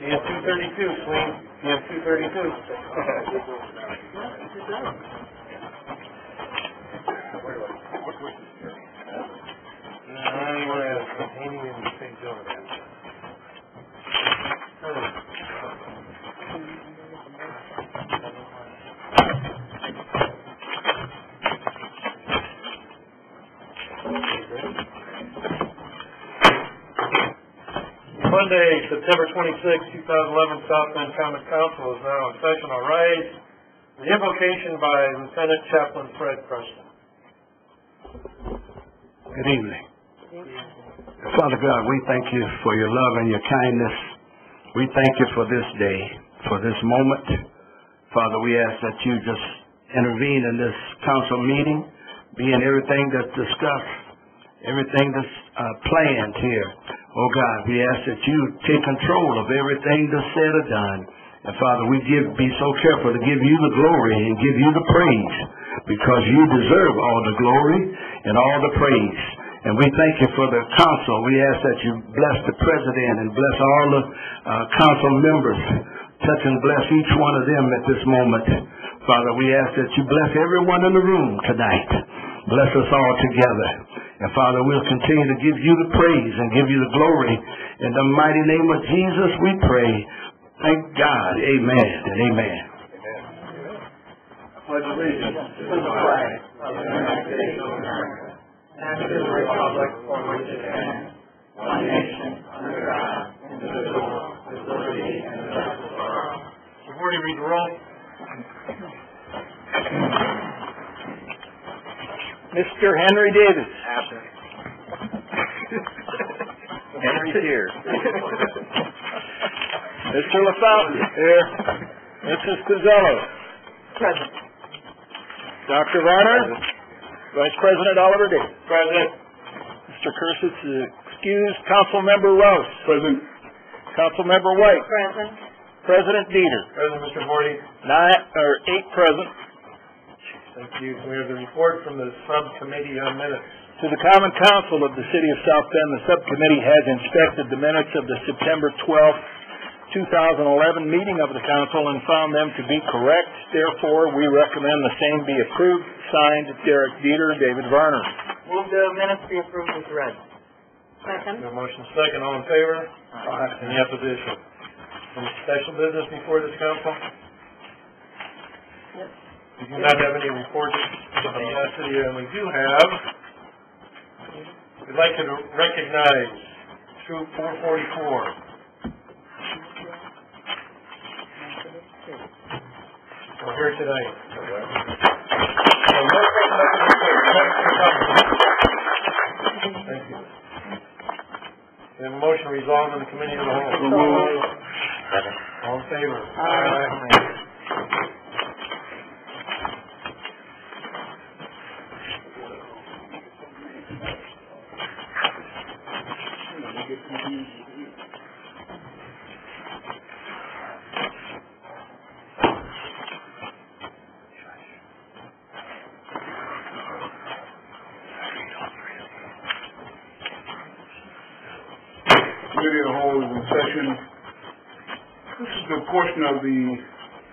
PM 232, Swing. PM 232. Monday, September 26, 2011, South Bend Common Council is now in session. I'll rise. The invocation by Lieutenant Chaplain Fred Preston. Good evening. Father God, we thank you for your love and your kindness. We thank you for this day, for this moment. Father, we ask that you just intervene in this council meeting, be in everything that's discussed, everything that's planned here. Oh God, we ask that you take control of everything that's said or done. And Father, we be so careful to give you the glory and give you the praise, because you deserve all the glory and all the praise. And we thank you for the council. We ask that you bless the president and bless all the council members. Touch and bless each one of them at this moment. Father, we ask that you bless everyone in the room tonight. Bless us all together. And Father, we'll continue to give you the praise and give you the glory. In the mighty name of Jesus, we pray. Thank God. Amen and amen. Pledge allegiance to the flag of the United States of America and to the republic for which it stands, one nation, under God, indivisible, with liberty and justice for all. Before you read the roll. Mr. Henry Davis. Absent. Henry's here. Mr. LaFountain. Here. Mrs. Cozello. Present. Dr. Varner. Vice President Oliver Davis. Present. Mr. Kersitz is excused. Councilmember Rouse. Present. Councilmember White. Present. President Dieter. Present, Mr. Forty. 8 present. Thank you. We have the report from the Subcommittee on Minutes. To the Common Council of the City of South Bend, the subcommittee has inspected the minutes of the September 12th, 2011 meeting of the council and found them to be correct. Therefore, we recommend the same be approved. Signed, Derek Dieter, David Varner. Move the minutes be approved as read. Second. No motion second. All in favor? Aye. Any opposition? Any special business before this council? Yes. We do not have any reports from the city, and we do have, we'd like to recognize Troop 444. We're here tonight. Thank you. We have a motion resolved in the committee of the whole. All in favor? Aye. Committee of the Whole is in session. This is the portion of the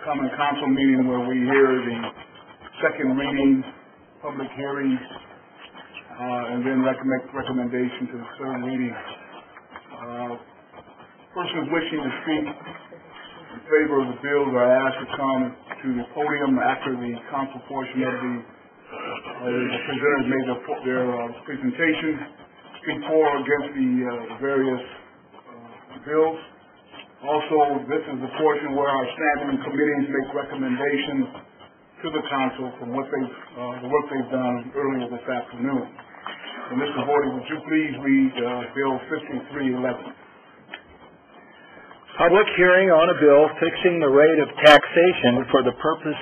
Common Council meeting where we hear the second reading, public hearings, and then recommendation to the third reading. Persons wishing to speak in favor of the bills are asked to come to the podium after the council portion of the presenters made their presentation. Speak for or against the various bills. Also, this is the portion where our standing committees make recommendations to the council from what the work they've done earlier this afternoon. And Mr. Vorty, would you please read Bill 5311? Public hearing on a bill fixing the rate of taxation for the purpose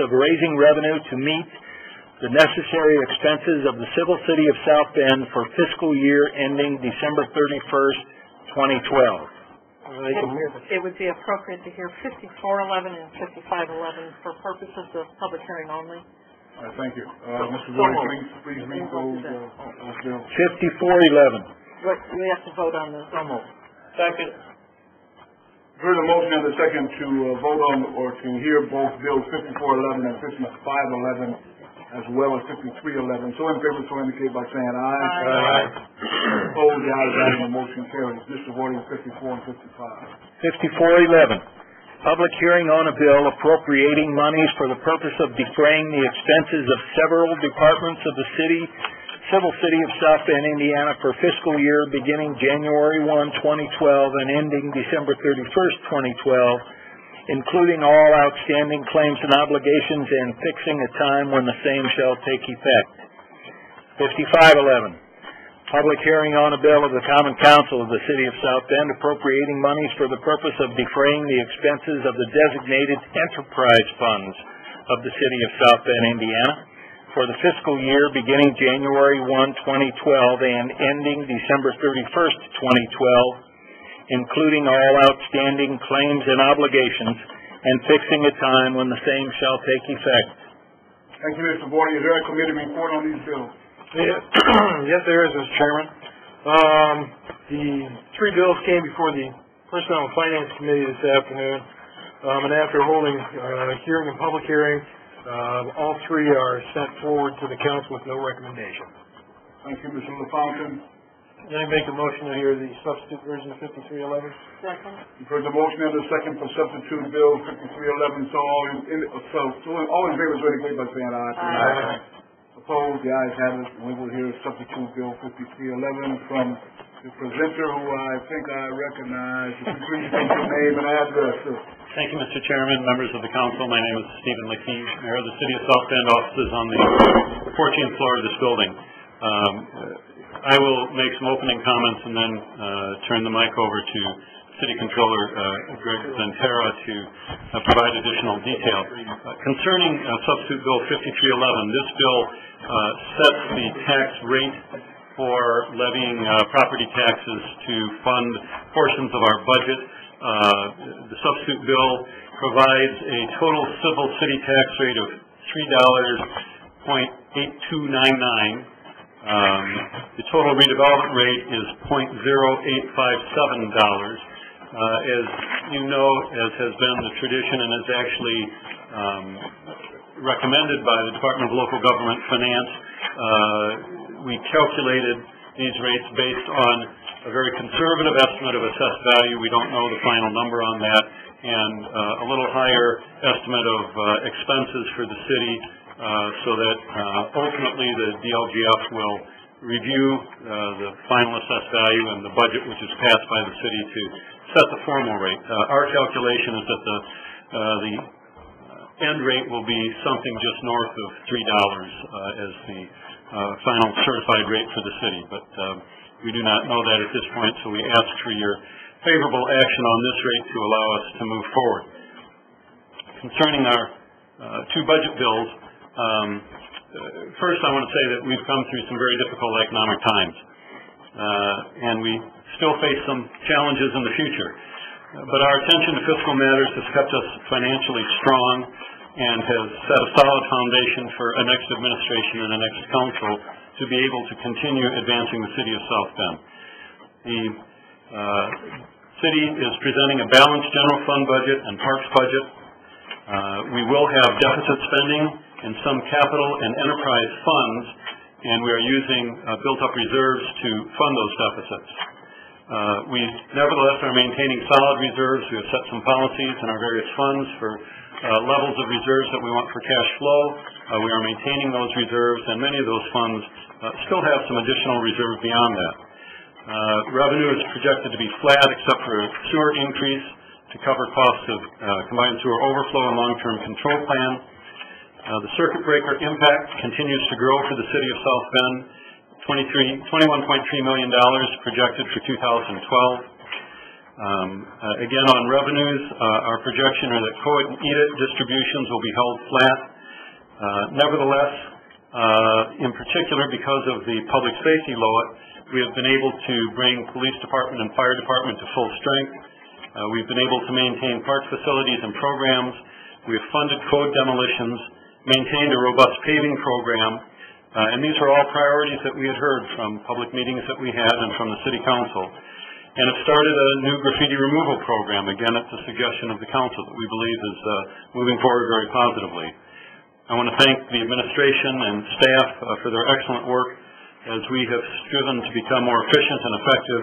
of raising revenue to meet the necessary expenses of the civil city of South Bend for fiscal year ending December 31st, 2012. It would be appropriate to hear 5411 and 5511 for purposes of public hearing only. All right, thank you. Mr. Vorty, please read those bills. 5411. We have to vote on the Second. Heard a motion and a second to vote on or to hear both bills 5411 and 5511 as well as 5311. So in favor, so indicate by saying aye. Aye. Opposed, the ayes have it, the motion carries. Mr. Voting 54 and 55. 5411, public hearing on a bill appropriating monies for the purpose of defraying the expenses of several departments of the civil city of South Bend, Indiana for fiscal year beginning January 1, 2012 and ending December 31st, 2012, including all outstanding claims and obligations and fixing a time when the same shall take effect. 5511, public hearing on a bill of the Common Council of the City of South Bend appropriating monies for the purpose of defraying the expenses of the designated enterprise funds of the City of South Bend, Indiana for the fiscal year beginning January 1, 2012 and ending December 31st, 2012, including all outstanding claims and obligations and fixing a time when the same shall take effect. Thank you, Mr. Voting. Is there a committee report on these bills? Yes, there is, Mr. Chairman. The three bills came before the Personnel and Finance Committee this afternoon, and after holding a public hearing, all three are sent forward to the council with no recommendation. Thank you, Mr. LaFountain. Then I make a motion to hear the substitute version of 5311. Second. You've heard the motion and the second for substitute bill 5311. So all in favor, so indicate by saying aye. Aye. Opposed, the ayes have it. We will hear substitute bill 5311 from the presenter, who I think I recognize. If you please state your name and address, sir. Thank you, Mr. Chairman, members of the council. My name is Stephen McKee, Mayor of the City of South Bend, offices on the 14th floor of this building. I will make some opening comments and then turn the mic over to City Controller Greg Zentera to provide additional detail. Concerning Substitute Bill 5311, this bill sets the tax rate for levying property taxes to fund portions of our budget. The substitute bill provides a total civil city tax rate of $3.8299. The total redevelopment rate is $0.0857. As you know, as has been the tradition and is actually recommended by the Department of Local Government Finance, we calculated these rates based on a very conservative estimate of assessed value. We don't know the final number on that, and a little higher estimate of expenses for the city, so that ultimately the DLGF will review the final assessed value and the budget which is passed by the city to set the formal rate. Our calculation is that the end rate will be something just north of $3 as the final certified rate for the city, but we do not know that at this point, so we ask for your favorable action on this rate to allow us to move forward. Concerning our two budget bills, first I want to say that we've come through some very difficult economic times, and we still face some challenges in the future. But our attention to fiscal matters has kept us financially strong and has set a solid foundation for a next administration and a next council to be able to continue advancing the city of South Bend. The city is presenting a balanced general fund budget and parks budget. We will have deficit spending in some capital and enterprise funds, and we are using built-up reserves to fund those deficits. We nevertheless are maintaining solid reserves. We have set some policies in our various funds for levels of reserves that we want for cash flow. We are maintaining those reserves, and many of those funds still have some additional reserve beyond that. Revenue is projected to be flat except for a sewer increase to cover costs of combined sewer overflow and long-term control plan. The circuit breaker impact continues to grow for the city of South Bend. $21.3 million projected for 2012. Again, on revenues, our projection are that COIT and EDIT distributions will be held flat. Nevertheless, in particular because of the public safety law, we have been able to bring police department and fire department to full strength. We've been able to maintain park facilities and programs. We have funded code demolitions, maintained a robust paving program, and these are all priorities that we had heard from public meetings that we had and from the City Council. and have started a new graffiti removal program, again at the suggestion of the council, that we believe is moving forward very positively. I want to thank the administration and staff for their excellent work as we have striven to become more efficient and effective.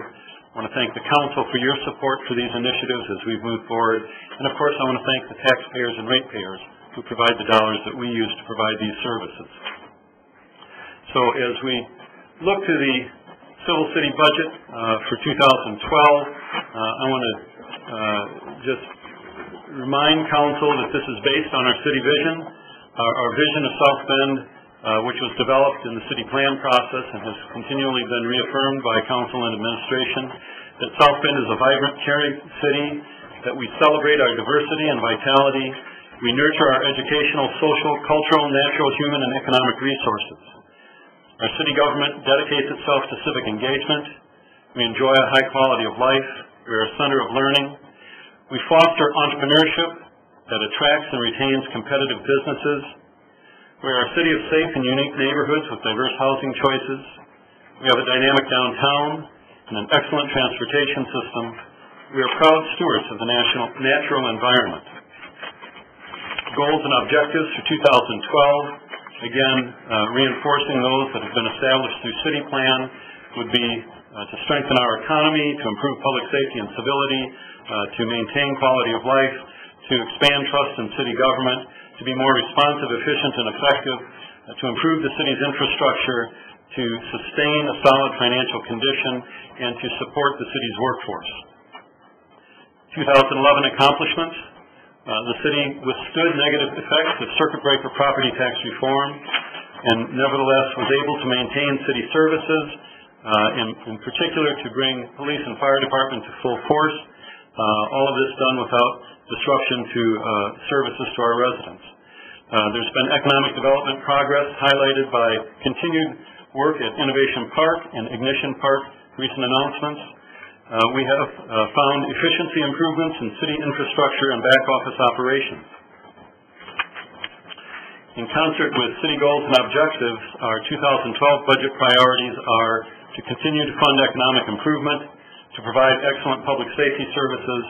I want to thank the council for your support for these initiatives as we've moved forward. And of course, I want to thank the taxpayers and ratepayers who provide the dollars that we use to provide these services. So as we look to the Civil City budget for 2012, I want to just remind council that this is based on our city vision, our vision of South Bend, which was developed in the city plan process and has continually been reaffirmed by council and administration, that South Bend is a vibrant, caring city, that we celebrate our diversity and vitality, we nurture our educational, social, cultural, natural, human, and economic resources. Our city government dedicates itself to civic engagement. We enjoy a high quality of life. We are a center of learning. We foster entrepreneurship that attracts and retains competitive businesses. We are a city of safe and unique neighborhoods with diverse housing choices. We have a dynamic downtown and an excellent transportation system. We are proud stewards of the natural environment. Goals and objectives for 2012. Again, reinforcing those that have been established through city plan would be to strengthen our economy, to improve public safety and civility, to maintain quality of life, to expand trust in city government, to be more responsive, efficient, and effective, to improve the city's infrastructure, to sustain a solid financial condition, and to support the city's workforce. 2011 accomplishments. The city withstood negative effects of circuit breaker property tax reform and nevertheless was able to maintain city services, in particular to bring police and fire department to full force, all of this done without disruption to services to our residents. There's been economic development progress highlighted by continued work at Innovation Park and Ignition Park, recent announcements. We have found efficiency improvements in city infrastructure and back office operations. In concert with city goals and objectives, our 2012 budget priorities are to continue to fund economic improvement, to provide excellent public safety services,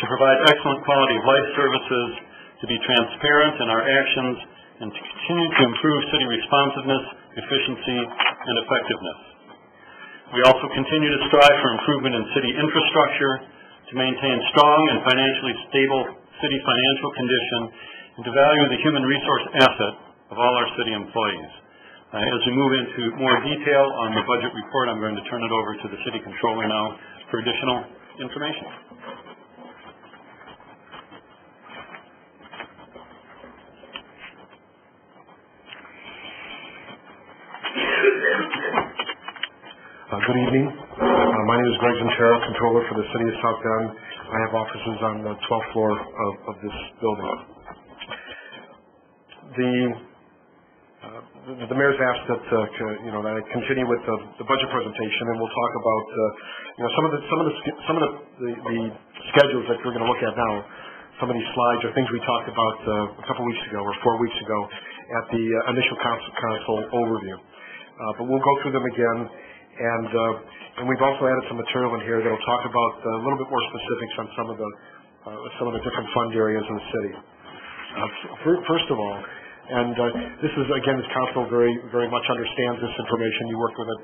to provide excellent quality of life services, to be transparent in our actions, and to continue to improve city responsiveness, efficiency, and effectiveness. We also continue to strive for improvement in city infrastructure, to maintain strong and financially stable city financial condition, and to value the human resource asset of all our city employees. As we move into more detail on the budget report, I'm going to turn it over to the city controller now for additional information. Good evening. My name is Greg Zentera, Controller for the City of South Bend. I have offices on the 12th floor of this building. The mayor's asked that that I continue with the budget presentation, and we'll talk about some of the schedules that we're going to look at now. Some of these slides are things we talked about a couple weeks ago or 4 weeks ago at the initial council overview. But we'll go through them again. And we've also added some material in here that will talk about a little bit more specifics on some of the different fund areas in the city. First of all, and this is again, this council very much understands this information. You work with it,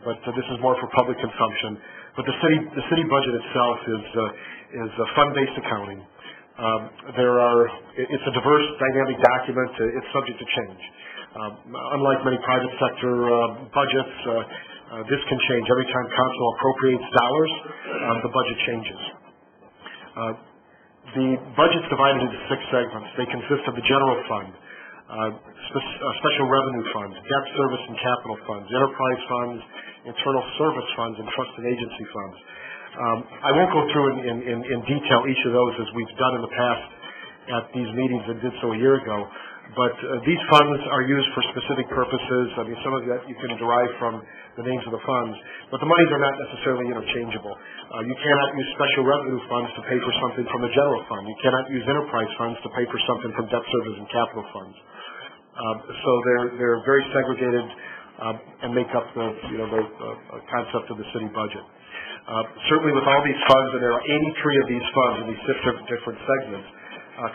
but this is more for public consumption. But the city budget itself is fund-based accounting. It's a diverse, dynamic document. It's subject to change. Unlike many private sector budgets. This can change. Every time council appropriates dollars, the budget changes. The budget's divided into 6 segments. They consist of the general fund, special revenue funds, debt service and capital funds, enterprise funds, internal service funds, and trust and agency funds. I won't go through in detail each of those as we've done in the past at these meetings and did so a year ago. But these funds are used for specific purposes. I mean, some of that you can derive from the names of the funds, but the monies are not necessarily interchangeable. You cannot use special revenue funds to pay for something from the general fund. You cannot use enterprise funds to pay for something from debt service and capital funds. So they're very segregated and make up the concept of the city budget. Certainly with all these funds, and there are 83 of these funds in these different segments,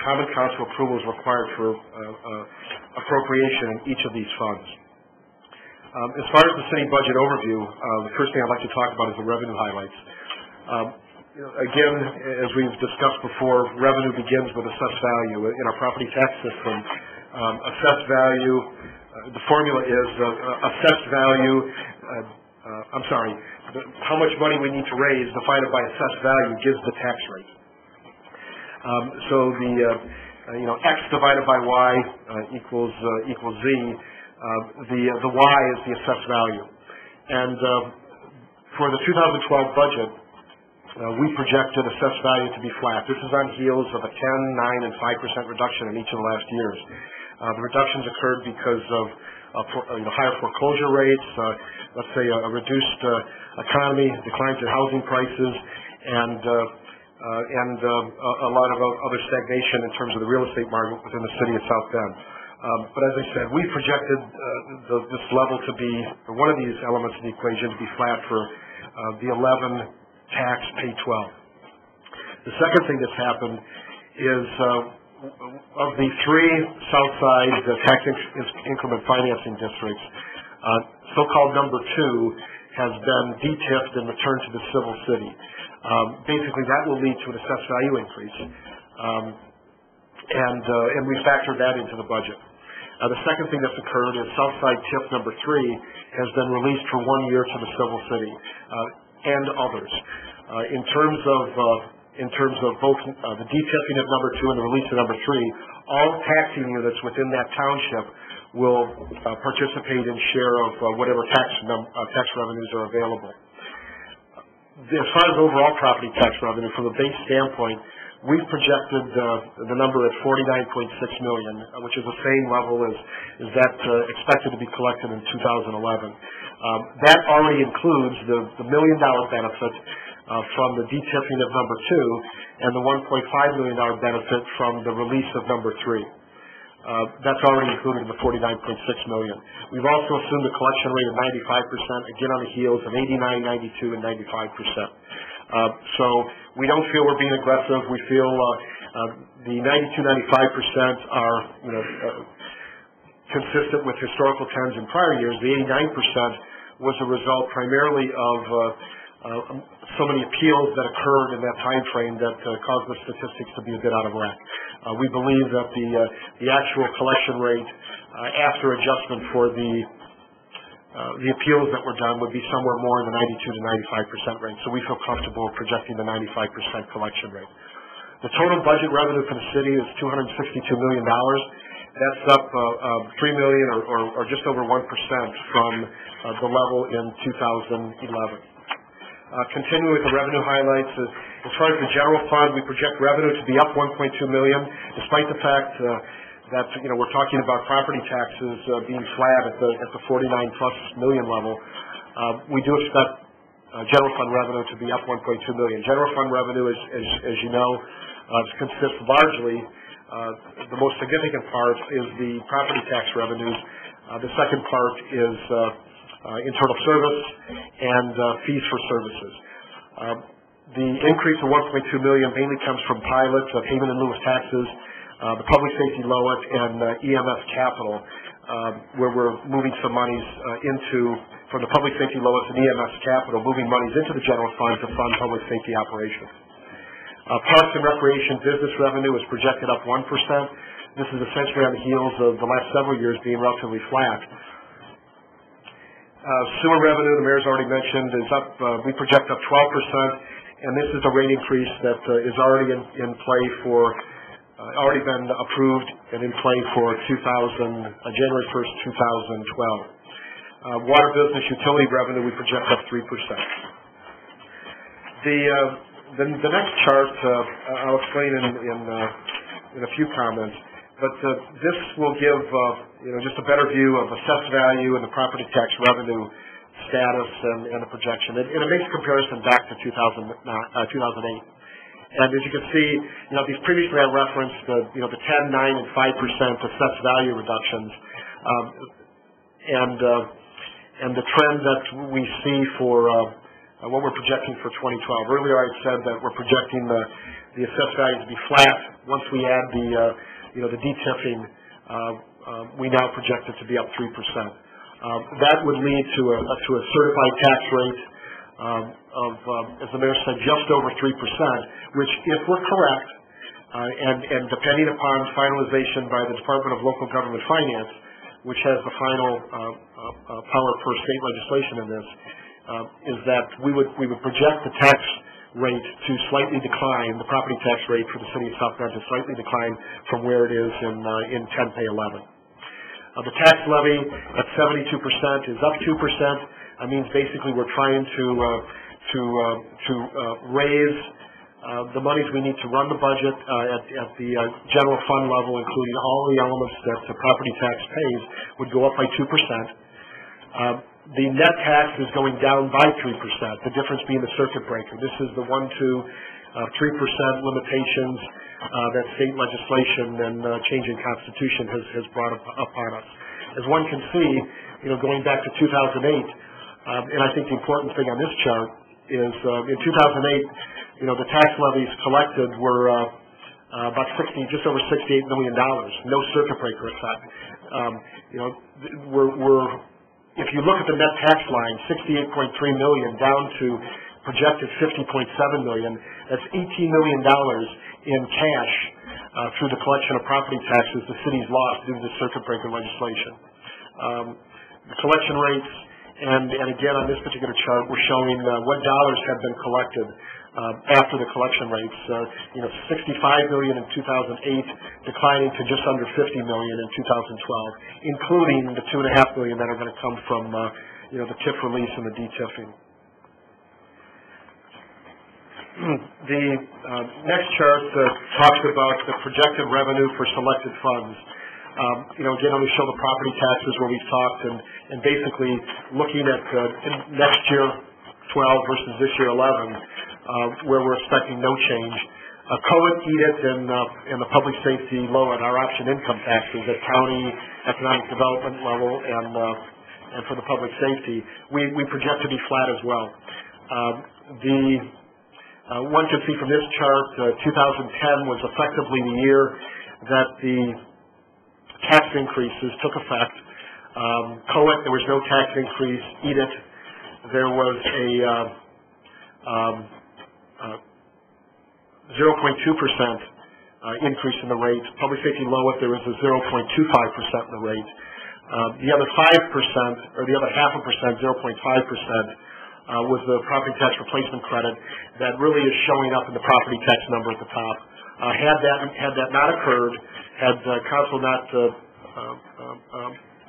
Common Council approval is required for appropriation in each of these funds. As far as the city budget overview, the first thing I'd like to talk about is the revenue highlights. Again, as we've discussed before, revenue begins with assessed value. In our property tax system, assessed value, the formula is assessed value, how much money we need to raise divided by assessed value gives the tax rate. So the X divided by Y equals Z. The Y is the assessed value. And for the 2012 budget, we projected assessed value to be flat. This is on heels of a 10%, 9%, and 5% reduction in each of the last years. The reductions occurred because of higher foreclosure rates, let's say a reduced economy, declines in housing prices, and a lot of other stagnation in terms of the real estate market within the city of South Bend. But as I said, we projected this level to be, or one of these elements of the equation, to be flat for the 11 tax pay 12. The second thing that's happened is of the three Southside tax increment financing districts, so-called number 2 has been de-TIF'd and returned to the civil city. Basically, that will lead to an assessed value increase, and we factored that into the budget. The second thing that's occurred is Southside TIF number 3 has been released for 1 year to the civil city and others. In terms of both the de-TIFing of number 2 and the release of number 3, all taxing units within that township will participate in share of whatever tax revenues are available. As far as overall property tax revenue, from a base standpoint, we've projected the number at $49.6 million, which is the same level as that expected to be collected in 2011. That already includes the $1 million benefit from the de-TIFing of number 2 and the $1.5 million benefit from the release of number 3. That's already included in the $49.6 million. We've also assumed a collection rate of 95%, again on the heels of 89, 92, and 95%. So we don't feel we're being aggressive. We feel the 92, 95% are consistent with historical trends in prior years. The 89% was a result primarily of so many appeals that occurred in that time frame that caused the statistics to be a bit out of whack. We believe that the actual collection rate after adjustment for the appeals that were done would be somewhere more in the 92 to 95% range. So we feel comfortable projecting the 95% collection rate. The total budget revenue for the city is $262 million. That's up $3 million or just over 1% from the level in 2011. Continuing with the revenue highlights, as far as the general fund, we project revenue to be up $1.2 million, despite the fact that we're talking about property taxes being flat at the 49+ million level. We do expect general fund revenue to be up $1.2 million. General fund revenue, as you know, consists largely, the most significant part is the property tax revenues. The second part is internal service and fees for services. The increase of $1.2 million mainly comes from pilots, payment in lieu of taxes, the public safety LOIT, and EMS capital, where we're moving some monies from the public safety LOIT and EMS capital, moving monies into the general fund to fund public safety operations. Parks and recreation business revenue is projected up 1%. This is essentially on the heels of the last several years being relatively flat. Sewer revenue, the mayor's already mentioned, is up. We project up 12%, and this is a rate increase that is already in play for, already been approved and in play for January 1st, 2012. Water business utility revenue, we project up 3%. The next chart I'll explain in a few comments, but this will give just a better view of assessed value and the property tax revenue status and the projection. And it makes a comparison back to 2008. And as you can see, these previously I referenced the 10, 9, and 5% assessed value reductions, and the trend that we see for what we're projecting for 2012. Earlier I said that we're projecting the assessed value to be flat. Once we add the DTIFing, we now project it to be up 3%. That would lead to a certified tax rate of, as the mayor said, just over 3%, which, if we're correct, and depending upon finalization by the Department of Local Government Finance, which has the final power per state legislation in this, is that we would project the tax rate to slightly decline, the property tax rate for the city of South Bend to slightly decline from where it is in 10-pay 11. The tax levy at 72% is up 2%. That means basically we're trying to raise the monies we need to run the budget at the general fund level, including all the elements that the property tax pays, would go up by 2%. The net tax is going down by 3%, the difference being the circuit breaker. This is the 1%, 2%, 3% limitations that state legislation and changing constitution has brought upon us. As one can see, going back to 2008, and I think the important thing on this chart is in 2008, the tax levies collected were about just over $68 million. No circuit breaker effect. If you look at the net tax line, $68.3 million down to projected $50.7 million, that's $18 million in cash through the collection of property taxes the city's lost due to the circuit breaker legislation. The collection rates, and again on this particular chart, we're showing what dollars have been collected after the collection rates. $65 million in 2008, declining to just under $50 million in 2012, including the $2.5 million that are going to come from the TIF release and the DTIFing. The next chart talks about the projected revenue for selected funds. Again, I'm going to show the property taxes where we've talked, and basically looking at next year 12 versus this year 11, where we're expecting no change. COIT, EDIT, and the public safety low at our option income taxes at county, economic development level, and for the public safety, we project to be flat as well. One can see from this chart, 2010 was effectively the year that the tax increases took effect. COIT, there was no tax increase. EDIT, there was a 0.2% increase in the rate. Public safety lowest, there was a 0.25% in the rate. The other 5%, or the other 0.5%, 0.5%, was the property tax replacement credit that really is showing up in the property tax number at the top. Had that not occurred, had council not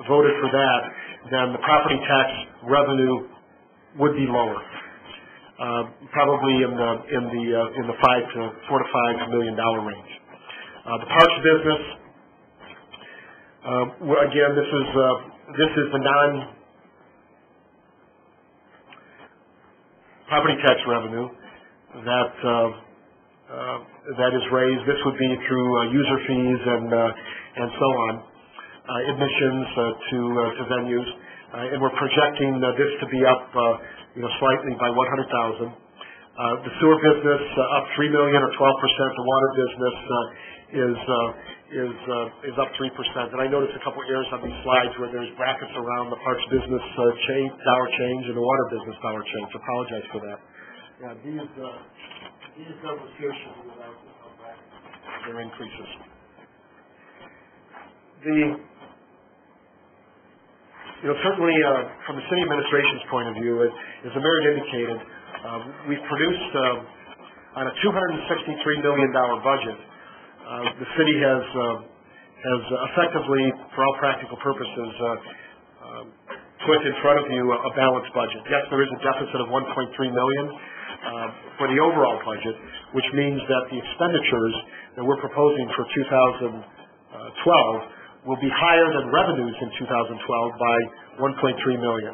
voted for that, then the property tax revenue would be lower, probably in the $4 to $5 million range. The parks business, again, this is the property tax revenue that is raised. This would be through user fees and so on, admissions to venues, and we're projecting this to be up slightly by $100,000. The sewer business up $3 million or 12%. The water business is up 3%. And I noticed a couple errors on these slides where there's brackets around the parks business dollar change and the water business dollar change. I apologize for that. Yeah, these numbers here should be without brackets. Their increases. Certainly from the city administration's point of view, as the mayor indicated, we've produced on a $263 million budget. The city has effectively, for all practical purposes, put in front of you a balanced budget. Yes, there is a deficit of $1.3 million for the overall budget, which means that the expenditures that we're proposing for 2012 will be higher than revenues in 2012 by $1.3 million.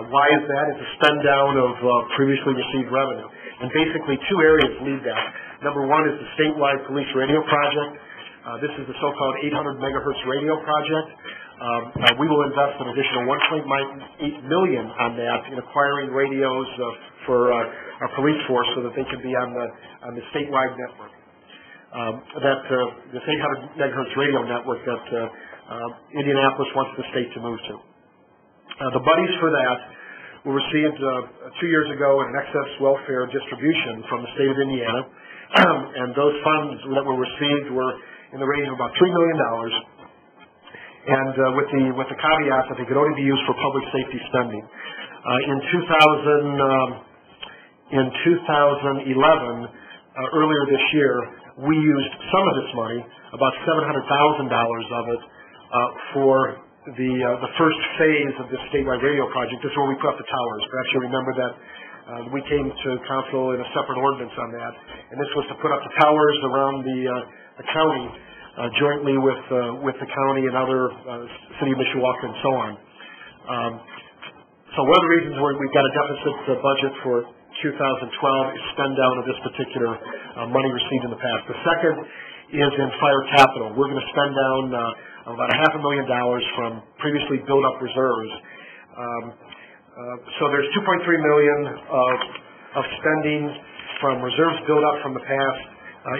Why is that? It's a spend down of previously received revenue. And basically two areas lead that. Number one is the statewide police radio project. This is the so-called 800 megahertz radio project. We will invest an additional $1.8 million on that in acquiring radios our police force so that they can be on the statewide network. This 800 megahertz radio network that Indianapolis wants the state to move to. The monies for that were received 2 years ago in an excess welfare distribution from the state of Indiana, and those funds that were received were in the range of about $3 million, and with the caveat that they could only be used for public safety spending. In 2011, earlier this year, we used some of this money, about $700,000 of it, for the first phase of this statewide radio project. This is where we put up the towers. Perhaps you remember that we came to council in a separate ordinance on that, and this was to put up the towers around the county, jointly with the county and other city of Mishawaka and so on. So one of the reasons we've got a deficit budget for 2012 is spend down of this particular money received in the past. The second is in fire capital. We're going to spend down about $500,000 from previously built up reserves. So there's $2.3 million of spending from reserves built up from the past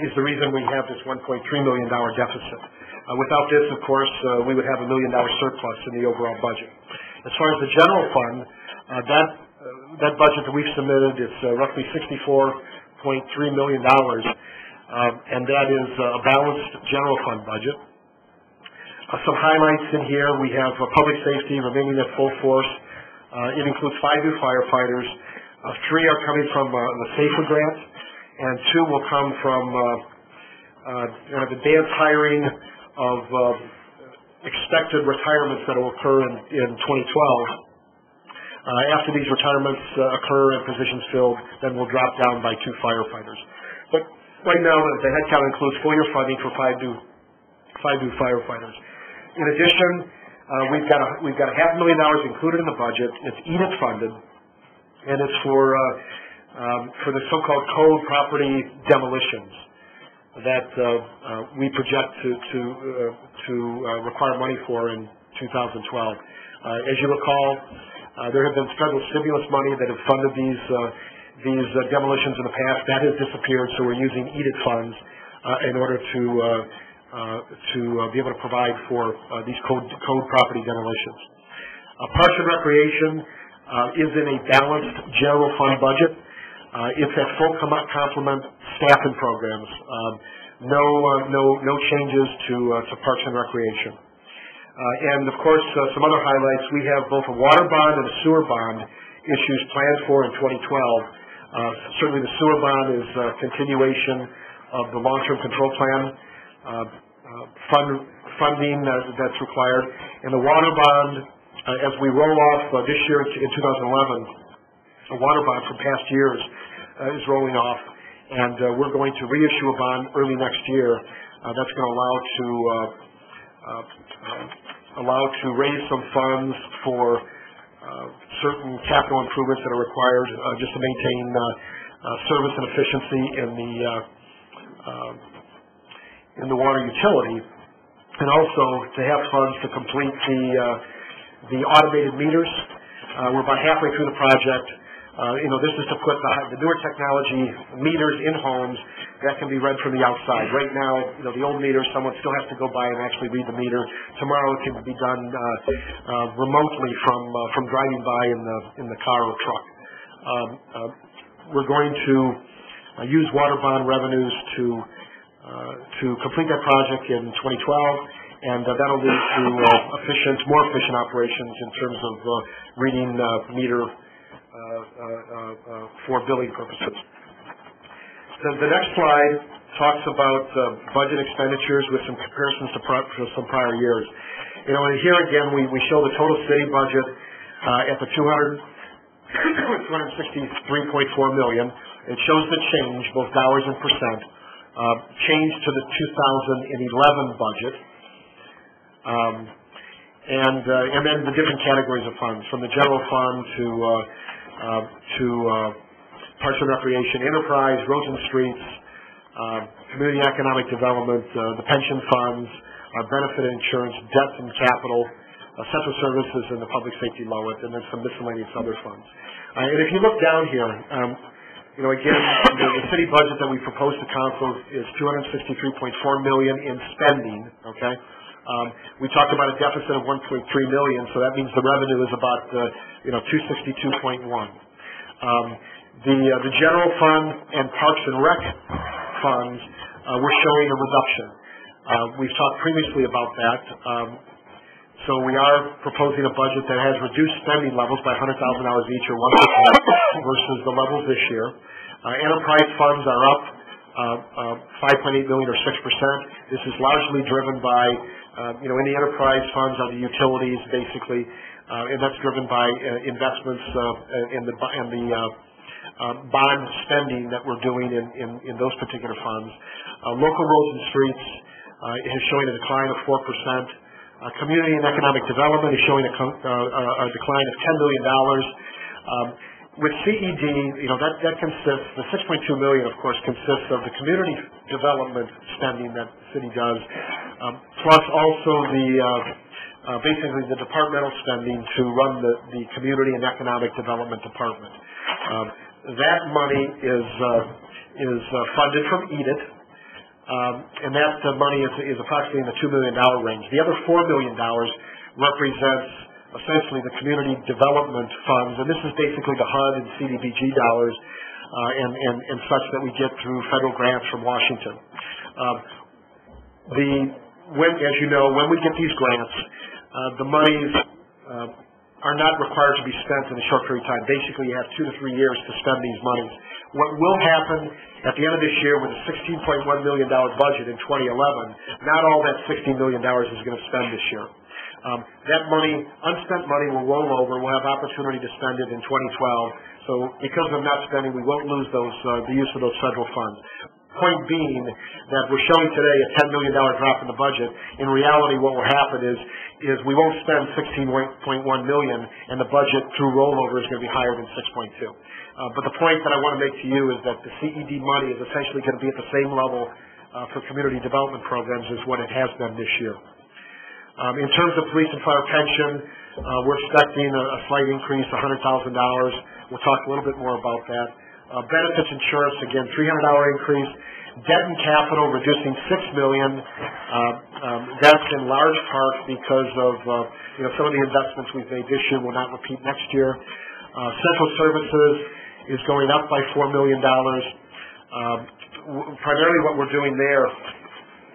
is the reason we have this $1.3 million deficit. Without this, of course, we would have $1 million surplus in the overall budget. As far as the general fund, that budget that we've submitted is roughly $64.3 million, and that is a balanced general fund budget. Some highlights in here: we have public safety remaining at full force. It includes 5 new firefighters. 3 are coming from the SAFER grant, and 2 will come from kind of advanced hiring of expected retirements that will occur in 2012. After these retirements occur and positions filled, then we'll drop down by 2 firefighters. But right now, the headcount includes full year funding for 5 new firefighters. In addition, we've got $500,000 included in the budget. It's EDIT funded, and it's for the so-called code property demolitions that we project to require money for in 2012. As you recall, there have been federal stimulus money that have funded these demolitions in the past. That has disappeared, so we're using EDIT funds in order to be able to provide for these code property demolitions. Parks and Recreation is in a balanced general fund budget. It's at full complement staff and programs. No changes to Parks and Recreation. And of course, some other highlights. We have both a water bond and a sewer bond issues planned for in 2012. Certainly the sewer bond is a continuation of the long-term control plan funding that's required. And the water bond, as we roll off this year in 2011, a water bond from past years is rolling off, and we're going to reissue a bond early next year. That's going to allow to raise some funds for certain capital improvements that are required just to maintain service and efficiency in the water utility, and also to have funds to complete the automated meters. We're about halfway through the project. This is to put the newer technology meters in homes that can be read from the outside. Right now, the old meters, someone still has to go by and actually read the meter. Tomorrow it can be done remotely from driving by in the car or truck. We're going to use water bond revenues to complete that project in 2012, and that'll lead to more efficient operations in terms of reading meter for billing purposes. The next slide talks about budget expenditures with some comparisons to some prior years. And here again we show the total city budget at the $263.4 million. It shows the change, both dollars and percent, change to the 2011 budget, and then the different categories of funds, from the general fund to Parks and Recreation, Enterprise, Roads and Streets, Community Economic Development, the pension funds, benefit insurance, debt and capital, central services, and the public safety LOIT, and then some miscellaneous other funds. And if you look down here, again, the city budget that we proposed to council is $263.4 million in spending, okay? We talked about a deficit of $1.3 million, so that means the revenue is about, $262.1. The general fund and Parks and Rec funds, we're showing a reduction. We've talked previously about that. So we are proposing a budget that has reduced spending levels by $100,000 each, or 1%, versus the levels this year. Enterprise funds are up $5.8 million, or 6%. This is largely driven by, in the enterprise funds are the utilities, basically, and that's driven by investments in the bond spending that we're doing in those particular funds. Local roads and streets is showing a decline of 4%. Community and economic development is showing a decline of $10 million. With CED, that consists, the $6.2 million, of course, consists of the community development spending that the city does, plus also basically the departmental spending to run the community and economic development department. That money is funded from EDIT. And that money is approximately in the $2 million range. The other $4 million represents essentially the community development funds, and this is basically the HUD and CDBG dollars and such that we get through federal grants from Washington. As you know, when we get these grants, the monies are not required to be spent in a short period of time. Basically, you have 2 to 3 years to spend these monies. What will happen at the end of this year with a $16.1 million budget in 2011, not all that $16 million is going to spend this year. That money, unspent money, will roll over. We'll have opportunity to spend it in 2012. So because of not spending, we won't lose the use of those federal funds. Point being that we're showing today a $10 million drop in the budget. In reality, what will happen is we won't spend $16.1 million, and the budget through rollover is going to be higher than 6.2. But the point that I want to make to you is that the CED money is essentially going to be at the same level for community development programs as what it has been this year. In terms of police and fire pension, we're expecting a slight increase, $100,000. We'll talk a little bit more about that. Benefits insurance, again, $300 increase. Debt and capital reducing $6 million. That's in large part because of some of the investments we've made this year will not repeat next year. Central services is going up by $4 million. Primarily what we're doing there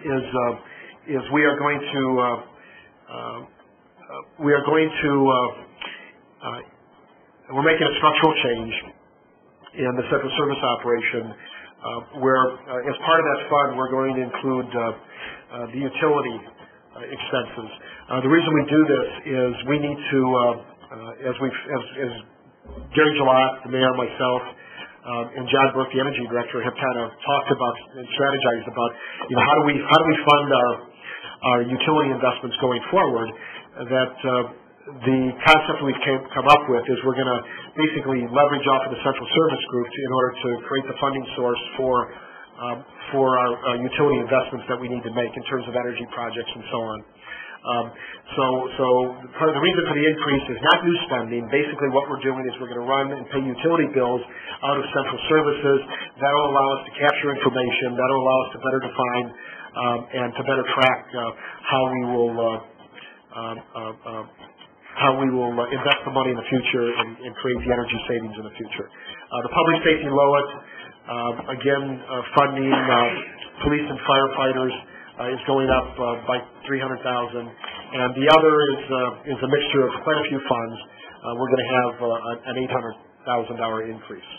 is we're making a structural change in the central service operation where as part of that fund we're going to include the utility expenses. The reason we do this is we need to, as Gary Gillott, the mayor, myself, and John Burke, the energy director, have kind of talked about and strategized about, how do we fund our utility investments going forward. That the concept we've come up with is we're going to basically leverage off of the central service group in order to create the funding source for our utility investments that we need to make in terms of energy projects and so on. So part of the reason for the increase is not new spending. Basically what we're doing is we're going to run and pay utility bills out of central services. That will allow us to capture information. That will allow us to better define and to better track how we will invest the money in the future and create the energy savings in the future. The public safety LOIT, again, funding police and firefighters is going up by $300,000, and the other is a mixture of quite a few funds. We're going to have an $800,000 increase.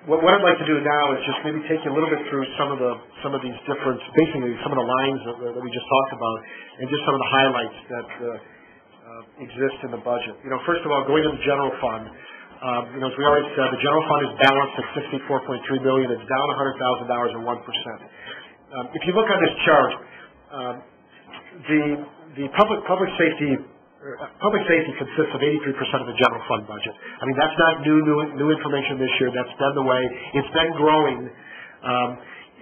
What I'd like to do now is just maybe take you a little bit through some of these different, basically some of the lines that we just talked about, and just some of the highlights that exist in the budget. First of all, going to the general fund. As we already said, the general fund is balanced at $64.3 million. It's down $100,000 or 1%. If you look on this chart, the public safety consists of 83% of the general fund budget. I mean, that's not new information this year. That's been the way. It's been growing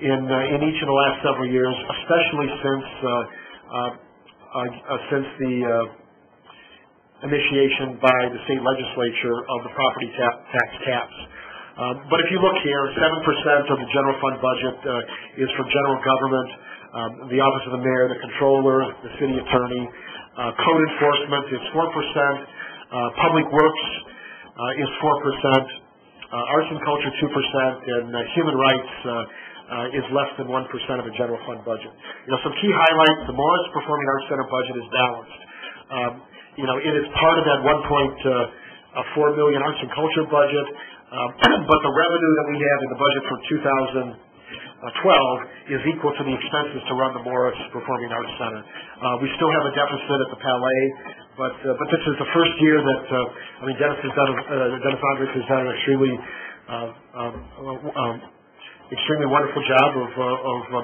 in each of the last several years, especially since since the initiation by the state legislature of the property tax caps. But if you look here, 7% of the general fund budget is for general government, the office of the mayor, the controller, the city attorney. Code enforcement is 4%. Public works is 4%. Arts and culture 2%, and human rights is less than 1% of the general fund budget. Some key highlights: the Morris Performing Arts Center budget is balanced. It is part of that 1.4 million arts and culture budget, but the revenue that we have in the budget for 2012 is equal to the expenses to run the Morris Performing Arts Center. We still have a deficit at the Palais, but this is the first year that Dennis Andres has done an extremely wonderful job of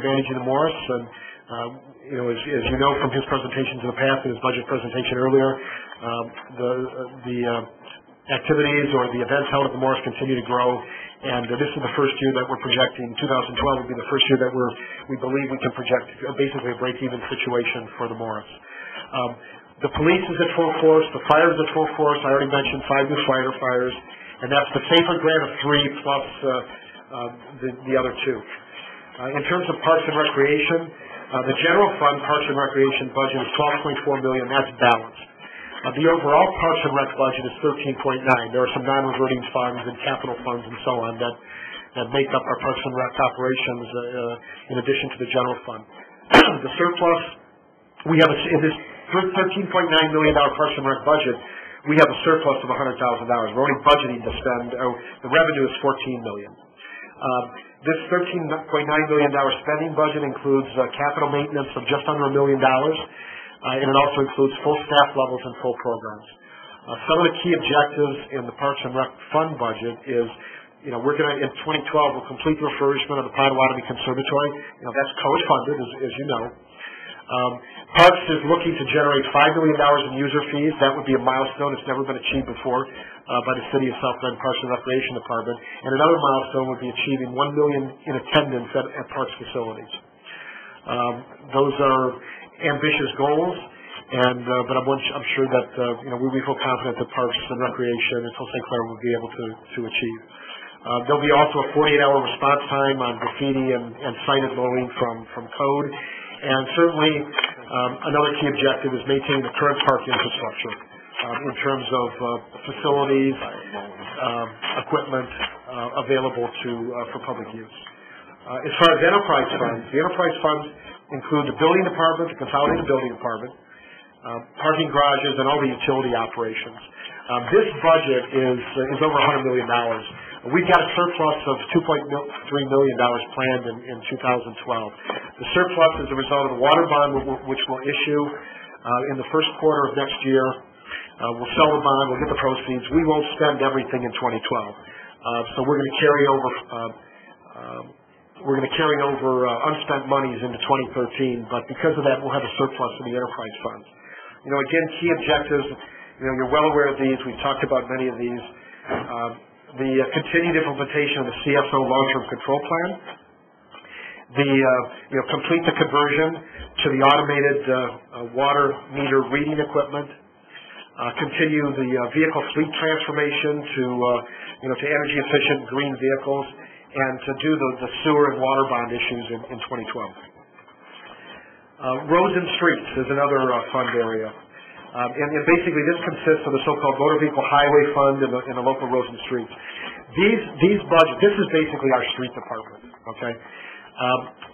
managing the Morris, and as you know from his presentations in the past and his budget presentation earlier, the activities or the events held at the Morris continue to grow, and this is the first year that we're projecting. 2012 will be the first year that we believe we can project basically a break-even situation for the Morris. The police is at full force. The fire is at full force. I already mentioned 5 new firefighters, and that's the SAFER grant of 3 plus the other 2. In terms of Parks and Recreation, the general fund Parks and Recreation budget is $12.4 million. That's balanced. The overall Parks and Rec budget is $13.9. There are some non-reverting funds and capital funds and so on that make up our Parks and Rec operations in addition to the general fund. The surplus, we have in this $13.9 million Parks and Rec budget, we have a surplus of $100,000. We're only budgeting to spend, the revenue is $14 million. This $13.9 million spending budget includes capital maintenance of just under $1 million. And it also includes full staff levels and full programs. Some of the key objectives in the Parks and Rec Fund budget is, we're going to, in 2012, we'll complete the refurbishment of the Potawatomi Conservatory. That's co-funded, as you know. Parks is looking to generate $5 million in user fees. That would be a milestone. It's never been achieved before by the City of South Bend Parks and Recreation Department. And another milestone would be achieving $1 million in attendance at Parks facilities. Those are ambitious goals, but I'm sure that we feel confident that Parks and Recreation and St. Clair will be able to achieve. There'll be also a 48-hour response time on graffiti and signage mowing from code, and certainly another key objective is maintaining the current park infrastructure in terms of facilities, equipment available for public use. As far as enterprise funds, the enterprise funds include the building department, the consolidated building department, parking garages, and all the utility operations. This budget is over $100 million. We've got a surplus of $2.3 million planned in 2012. The surplus is a result of the water bond, which we'll issue in the first quarter of next year. We'll sell the bond, we'll get the proceeds. We won't spend everything in 2012. So we're going to carry over unspent monies into 2013, but because of that, we'll have a surplus in the enterprise funds. Again, key objectives, you're well aware of these. We've talked about many of these. The continued implementation of the CSO long-term control plan. Complete the conversion to the automated water meter reading equipment. Continue the vehicle fleet transformation to energy-efficient green vehicles, and to do the sewer and water bond issues in 2012. Roads and streets is another fund area. And basically this consists of the so-called motor vehicle highway fund and the local roads and streets. These budgets, this is basically our street department, okay?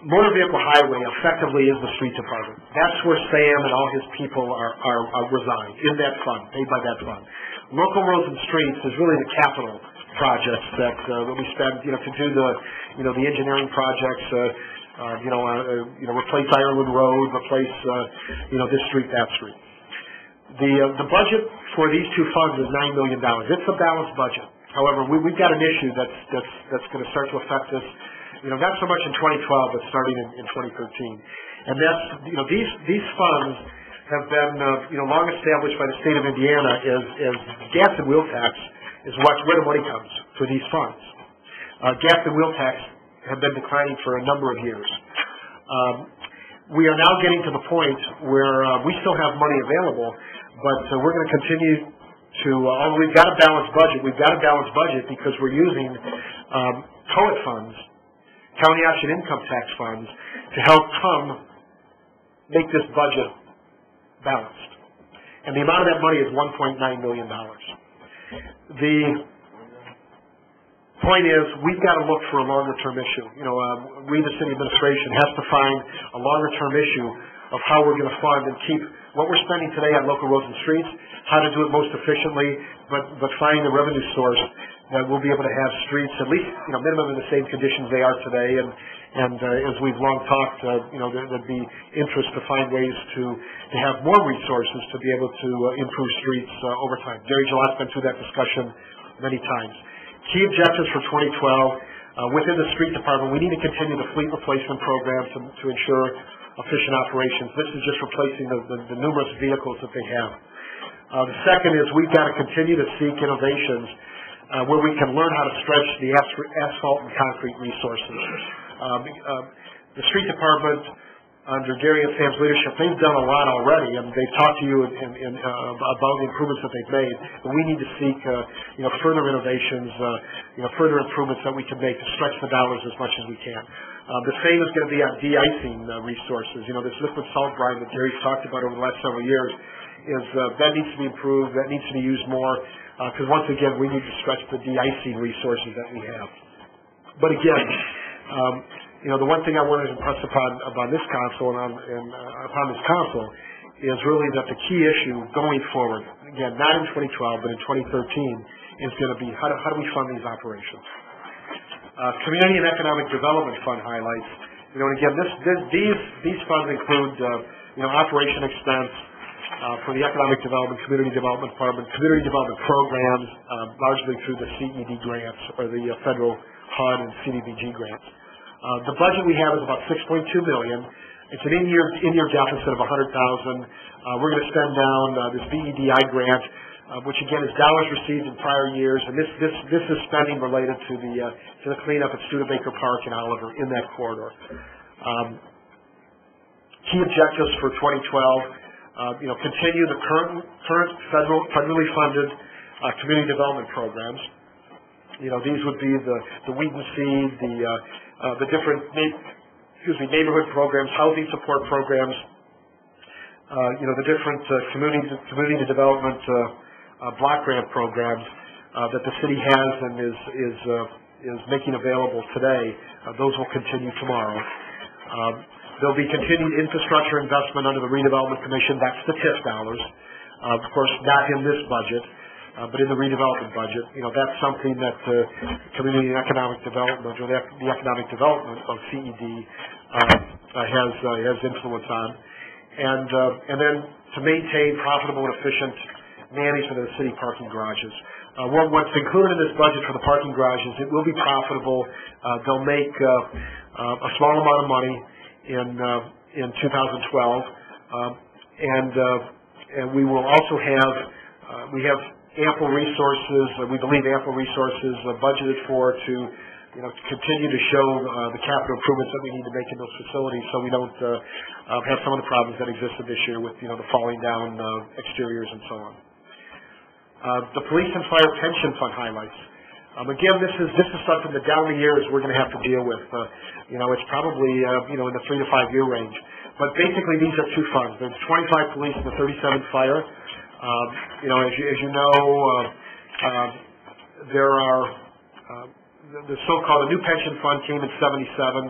Motor vehicle highway effectively is the street department. That's where Sam and all his people are reside, in that fund, paid by that fund. Local roads and streets is really the capital projects that we spend, to do the engineering projects, replace Ireland Road, replace, this street, that street. The budget for these two funds is $9 million. It's a balanced budget. However, we've got an issue that's going to start to affect us, not so much in 2012, but starting in 2013. And that's, these funds have been, long established by the state of Indiana as gas and wheel tax is where the money comes for these funds. Gas and wheel tax have been declining for a number of years. we are now getting to the point where we still have money available, but we're going to continue to, although we've got a balanced budget because we're using COIT funds, county option income tax funds, to help make this budget balanced. And the amount of that money is $1.9 million. The point is, we've got to look for a longer-term issue. We, the city administration, has to find a longer-term issue of how we're going to fund and keep what we're spending today on local roads and streets, how to do it most efficiently, but find a revenue source that we'll be able to have streets at least, minimum in the same conditions they are today. And as we've long talked, there'd be interest to find ways to have more resources to be able to improve streets over time. Gary Gillott's been through that discussion many times. Key objectives for 2012, within the street department, we need to continue the fleet replacement program to ensure efficient operations. This is just replacing the numerous vehicles that they have. The second is we've got to continue to seek innovations where we can learn how to stretch the asphalt and concrete resources. The street department, under Gary and Sam's leadership, they've done a lot already, and they've talked to you about the improvements that they've made. But we need to seek, further innovations, further improvements that we can make to stretch the dollars as much as we can. The same is going to be on de-icing resources. This liquid salt brine that Gary's talked about over the last several years that needs to be improved. That needs to be used more because once again we need to stretch the de-icing resources that we have. But again, the one thing I wanted to impress upon this council and upon this council is really that the key issue going forward, again, not in 2012 but in 2013, is going to be how do we fund these operations. Community and Economic Development Fund highlights. And again, these funds include operation expense for the Economic Development, Community Development Department, community development programs, largely through the CED grants or the federal HUD and CDBG grants. The budget we have is about $6.2 million. It's an in-year deficit of $100,000. We're going to spend down this BEDI grant, which again is dollars received in prior years, and this is spending related to the cleanup at Studebaker Park and Oliver in that corridor. Key objectives for 2012: continue the current federally funded community development programs. These would be the weed and seed, the different neighborhood programs, housing support programs, the different community development block grant programs that the city has and is making available today. Those will continue tomorrow. There'll be continued infrastructure investment under the Redevelopment Commission. That's the TIF dollars. Of course, not in this budget, but in the redevelopment budget. That's something that Community and Economic Development, or the Economic Development of CED, has influence on. And then to maintain profitable and efficient management of the city parking garages. What's included in this budget for the parking garages, it will be profitable. They'll make a small amount of money in 2012, and we will also have ample resources. We believe ample resources budgeted to continue to show the capital improvements that we need to make in those facilities, so we don't have some of the problems that existed this year with the falling down exteriors and so on. The Police and Fire Pension Fund highlights. Again, this is something that down the years we're going to have to deal with. It's probably in the 3 to 5 year range. But basically, these are two funds. There's 25 police and the 37 fire. As you know, there are the so-called new pension fund came in '77.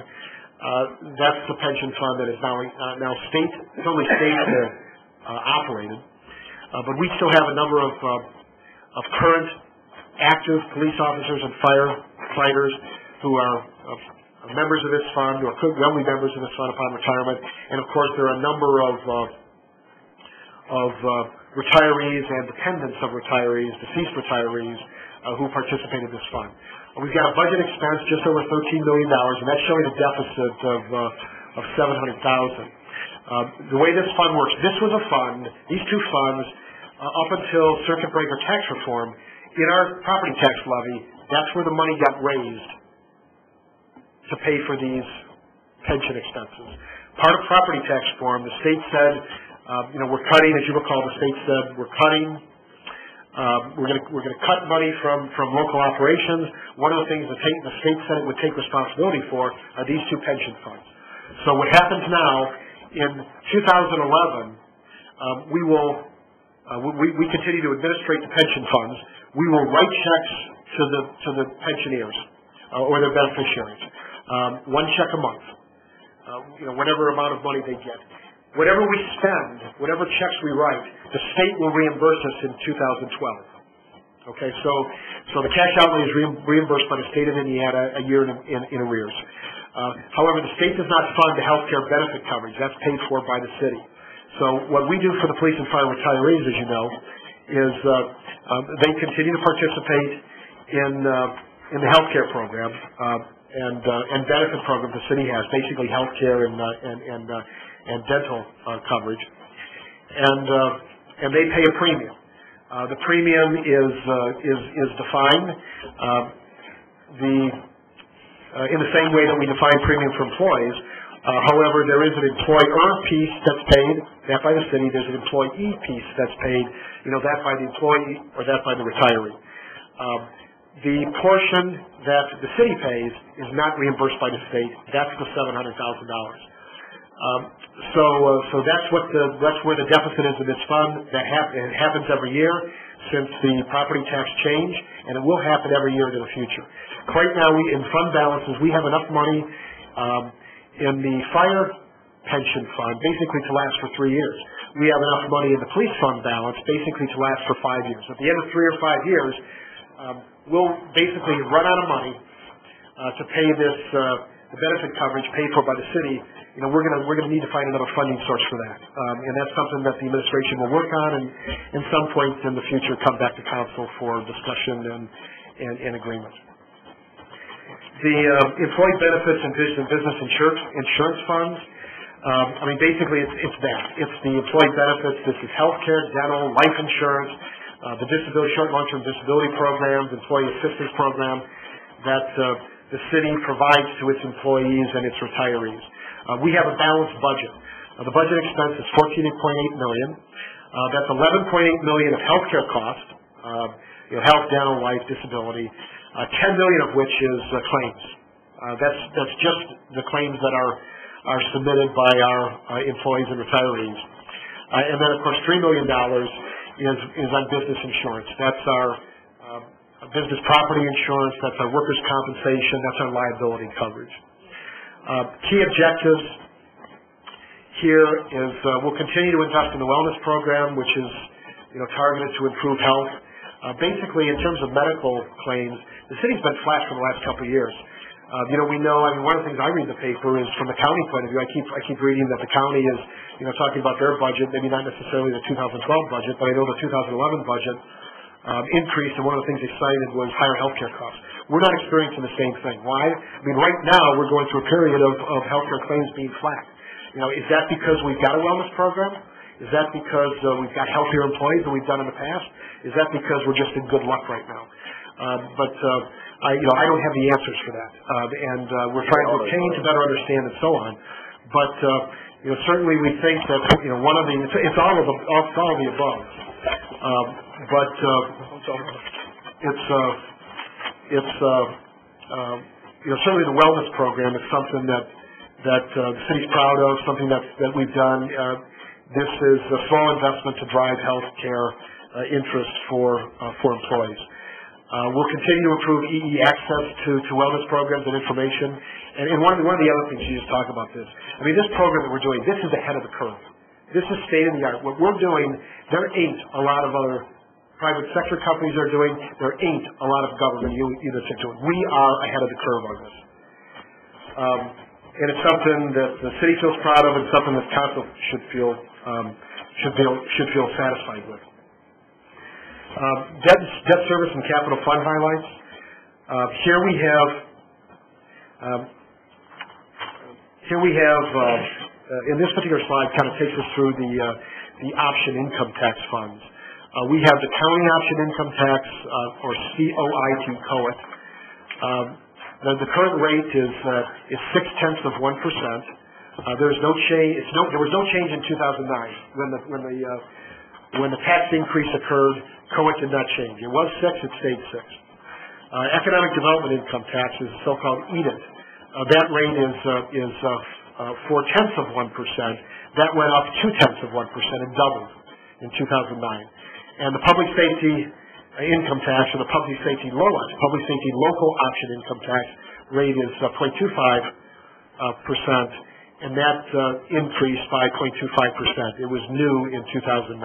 That's the pension fund that is now state. It's only state operated, but we still have a number of current active police officers and firefighters who are members of this fund or could well be members of this fund upon retirement. And of course, there are a number of retirees and dependents of retirees, deceased retirees, who participate in this fund. We've got a budget expense just over $13 million, and that's showing a deficit of $700,000. The way this fund works, this was a fund, these two funds, up until circuit breaker tax reform, in our property tax levy, that's where the money got raised to pay for these pension expenses. part of property tax reform, the state said, we're cutting, as you recall, the state said, we're cutting, we're going to cut money from local operations. One of the things the state said it would take responsibility for are these two pension funds. So what happens now, in 2011, we continue to administrate the pension funds. We will write checks to the pensioners or their beneficiaries, one check a month, whatever amount of money they get. Whatever we spend, whatever checks we write, the state will reimburse us in 2012. Okay, so the cash outlay is reimbursed by the state of Indiana a year in arrears. However, the state does not fund the health care benefit coverage. That's paid for by the city. So what we do for the police and fire retirees, as you know, is they continue to participate in the health care program and benefit program the city has, basically health care and dental coverage, and they pay a premium. The premium is defined in the same way that we define premium for employees. However, there is an employer piece that's paid, that by the city. There's an employee piece that's paid, that by the employee or that by the retiree. The portion that the city pays is not reimbursed by the state. That's the $700,000. So that's where the deficit is in this fund. It happens every year since the property tax change, and it will happen every year into the future. Right now, in fund balances, we have enough money in the fire pension fund, basically to last for 3 years. We have enough money in the police fund balance, basically to last for 5 years. At the end of 3 or 5 years, we'll basically run out of money to pay this the benefit coverage paid for by the city. We're going to need to find another funding source for that, and that's something that the administration will work on, and in some point in the future come back to council for discussion and agreement. The employee benefits and business insurance funds. Basically it's that. It's the employee benefits. This is health care, dental, life insurance, the disability, short and long-term disability programs, employee assistance program that the city provides to its employees and its retirees. We have a balanced budget. The budget expense is $14.8 million. That's $11.8 million of health care costs, health, dental, life, disability. $10 million of which is claims. That's just the claims that are submitted by our employees and retirees. And then, of course, $3 million is on business insurance. That's our business property insurance. That's our workers' compensation. That's our liability coverage. Key objectives here is we'll continue to invest in the wellness program, which is targeted to improve health. Basically, in terms of medical claims, the city's been flat for the last couple of years. We know. One of the things I read in the paper is from the county point of view. I keep reading that the county is, talking about their budget, maybe not necessarily the 2012 budget, but I know the 2011 budget increased, and one of the things they cited was higher healthcare costs. We're not experiencing the same thing. Why? Right now we're going through a period of healthcare claims being flat. Is that because we've got a wellness program? Is that because we've got healthier employees than we've done in the past? Is that because we're just in good luck right now? I don't have the answers for that, and we're trying to obtain to better understand and so on. But certainly we think that one of the it's all of the above. But certainly the wellness program is something that the city's proud of, something that we've done. This is a small investment to drive health care interest for employees. We'll continue to improve EE access to wellness programs and information. And one of the other things you just talk about this. This program that we're doing, this is ahead of the curve. This is state of the art. What we're doing, there ain't a lot of other private sector companies are doing. There ain't a lot of government units are doing. We are ahead of the curve on this. And it's something that the city feels proud of, and something that council should feel satisfied with. Debt service and capital fund highlights. Here we have in this particular slide kind of takes us through the option income tax funds. We have the county option income tax, or COIT. The current rate is 0.6%. There's no change. There was no change in 2009 when the tax increase occurred. COIT did not change. It was 6. It stayed 6. Economic development income tax is so-called EDIT. That rate is 0.4%. That went up 0.2%. It doubled in 2009. And the public safety income tax, or the public safety LOAT, public safety local option income tax rate is 0.25%, and that increased by 0.25%. It was new in 2009.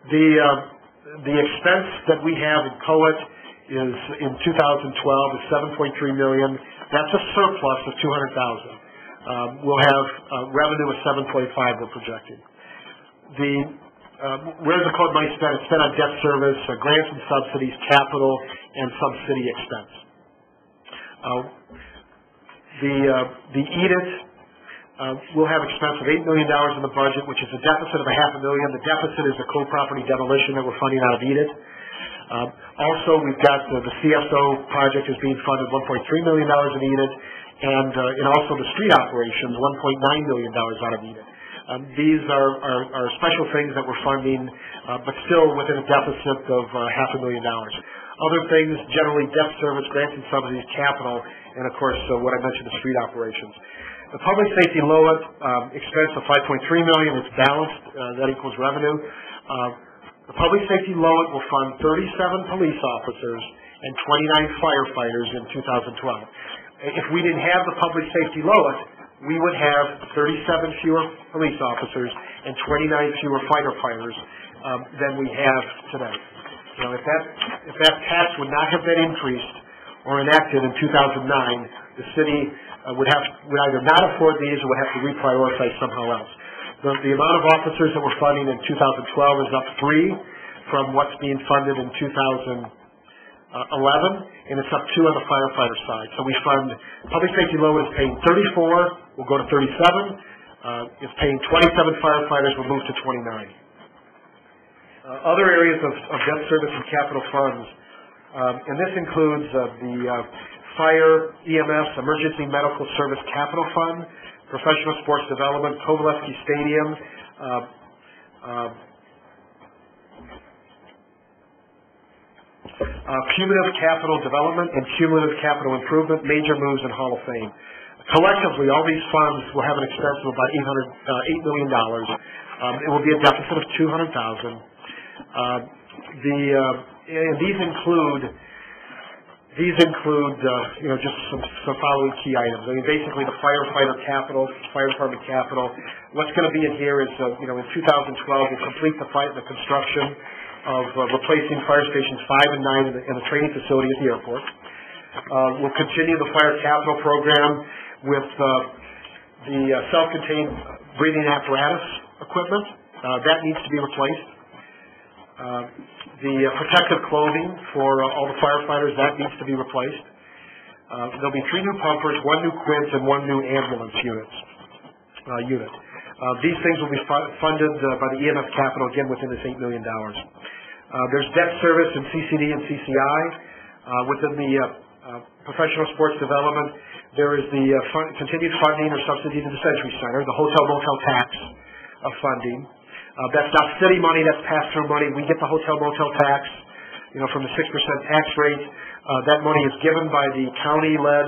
The expense that we have in COIT is in 2012 is $7.3 million. That's a surplus of $200,000. We'll have revenue of $7.5 we're projecting. Where's the COIT money spent? It's spent on debt service, grants and subsidies, capital, and some city expense. The EDIT will have expense of $8 million in the budget, which is a deficit of $500,000. The deficit is the coal property demolition that we're funding out of EDIT. Also, we've got the CSO project is being funded $1.3 million in EDIT, and also the street operations, $1.9 million out of EDIT. These are special things that we're funding, but still within a deficit of $500,000. Other things, generally debt service, grants and subsidies, capital, and of course what I mentioned, the street operations. The public safety LOAT expense of $5.3 million is balanced. That equals revenue. The public safety LOAT will fund 37 police officers and 29 firefighters in 2012. If we didn't have the public safety LOAT, we would have 37 fewer police officers and 29 fewer firefighters than we have today. If that tax would not have been increased or enacted in 2009, the city would either not afford these or would have to reprioritize somehow else. The amount of officers that we're funding in 2012 is up 3 from what's being funded in 2011, and it's up 2 on the firefighter side. So we fund, public safety LOAT is paying 34, we'll go to 37. It's paying 27 firefighters, we'll move to 29. Other areas of debt service and capital funds, and this includes the Fire, EMS, Emergency Medical Service Capital Fund, Professional Sports Development, Kovalevsky Stadium, Cumulative Capital Development and Cumulative Capital Improvement, Major Moves, and Hall of Fame. Collectively, all these funds will have an expense of about $8 million. It will be a deficit of $200,000. These include just some following key items. I mean, basically the firefighter capital, fire department capital. What's going to be in here is, in 2012, we'll complete the construction of replacing fire stations 5 and 9 in the training facility at the airport. We'll continue the fire capital program with the self-contained breathing apparatus equipment. That needs to be replaced. The protective clothing for all the firefighters, that needs to be replaced. There'll be 3 new pumpers, 1 new quint, and 1 new ambulance unit. These things will be funded by the EMS capital, again, within this $8 million. There's debt service and CCD and CCI. Within the professional sports development, there is the continued funding or subsidy to the Century Center, the hotel-motel tax funding. That's not city money, that's pass-through money. We get the hotel-motel tax, from the 6% tax rate. That money is given by the county-led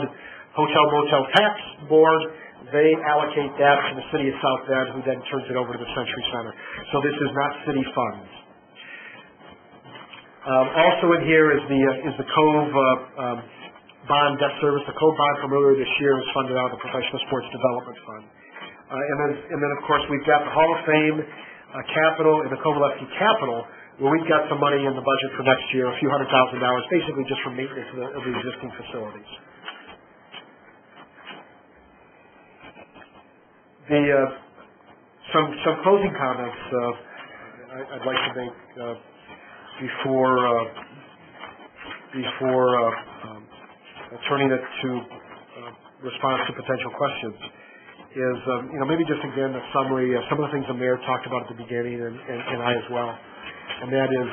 hotel-motel tax board. They allocate that to the city of South Bend, who then turns it over to the Century Center. So this is not city funds. Also in here is the Cove bond debt service. The Cove bond from earlier this year is funded out of the Professional Sports Development Fund. And then of course we've got the Hall of Fame capital and the Kovalevsky capital, where we've got some money in the budget for next year, a few $100,000, basically just for maintenance of the existing facilities. Some closing comments I'd like to make before turning it to response to potential questions. Is, maybe just again a summary of some of the things the mayor talked about at the beginning and I as well. And that is,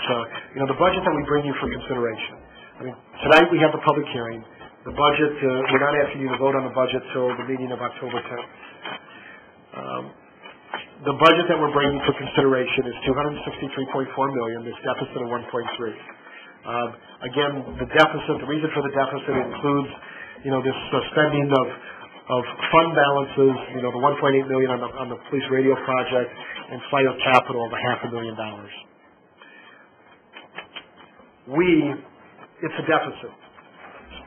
the budget that we bring you for consideration. I mean, tonight we have the public hearing. The budget, we're not asking you to vote on the budget till the meeting of October 10th. The budget that we're bringing for consideration is $263.4 million, this deficit of 1.3. Again, the reason for the deficit includes, this spending of fund balances, the $1.8 million on the police radio project, and fire capital of $500,000. It's a deficit.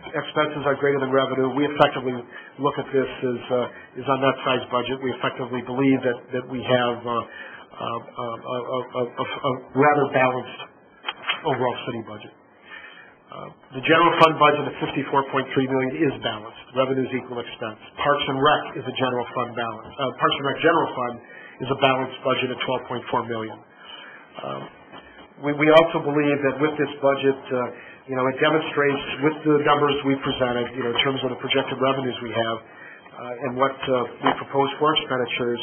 Expenses are greater than revenue. We effectively look at this as on that size budget. We effectively believe that we have a rather balanced overall city budget. The general fund budget of $54.3 million is balanced. Revenues equal expense. Parks and Rec is a general fund balance. Parks and Rec general fund is a balanced budget of $12.4 million. We also believe that with this budget, it demonstrates with the numbers we presented, in terms of the projected revenues we have, and what we propose for expenditures.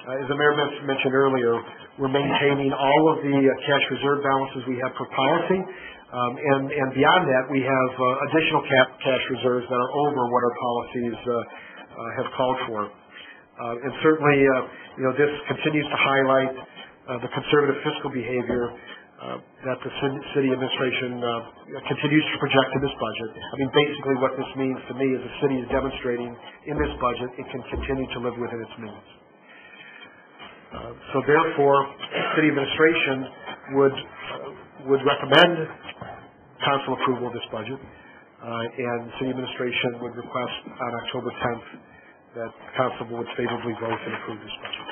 As the Mayor mentioned earlier, we're maintaining all of the cash reserve balances we have per policy, and beyond that, we have additional cash reserves that are over what our policies have called for. And certainly, this continues to highlight the conservative fiscal behavior that the city administration continues to project in this budget. Basically what this means to me is the city is demonstrating in this budget it can continue to live within its means. So therefore, city administration would recommend council approval of this budget, and city administration would request on October 10th that council would favorably vote and approve this budget.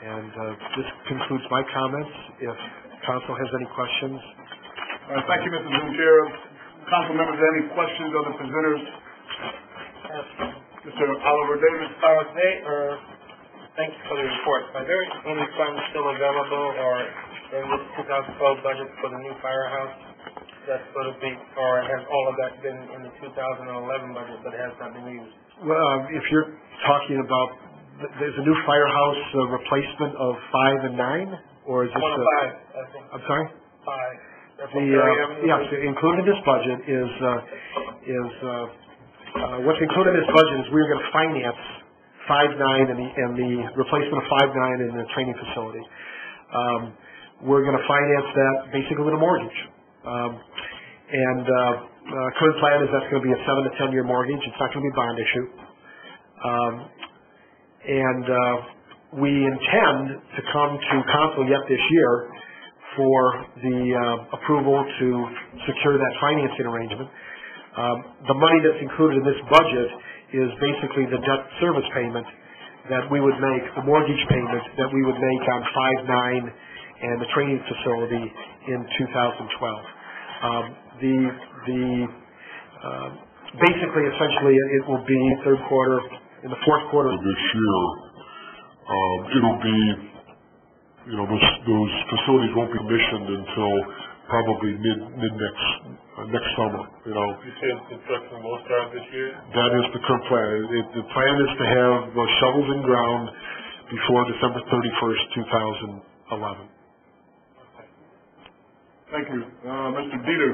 And this concludes my comments. If council has any questions. Thank you, Mr. Zucchero. Council members, any questions of the presenters? Mr. Oliver Davis. Thank you for the report. Are there any funds still available or in this 2012 budget for the new firehouse that's going to be, or has all of that been in the 2011 budget but has not been used? Well, if you're talking about, there's a new firehouse replacement of 5 and 9, or is this? 1 of 5, I think. I'm sorry? 5. Yes, included in this budget is what's included in this budget is we're going to finance 5-9 and the replacement of 5-9 in the training facility. We're going to finance that basically with a mortgage. Current plan is that's going to be a 7 to 10 year mortgage. It's not going to be a bond issue. We intend to come to council yet this year for the approval to secure that financing arrangement. The money that's included in this budget is basically the debt service payment that we would make, the mortgage payment that we would make on 5-9 and the training facility in 2012. Basically, essentially, it will be in the fourth quarter of this year. It'll be, those facilities won't be commissioned until probably mid next summer. You said construction will start this year? That is the current plan. The plan is to have shovels in ground before December 31st, 2011. Thank you. Mr. Dieter.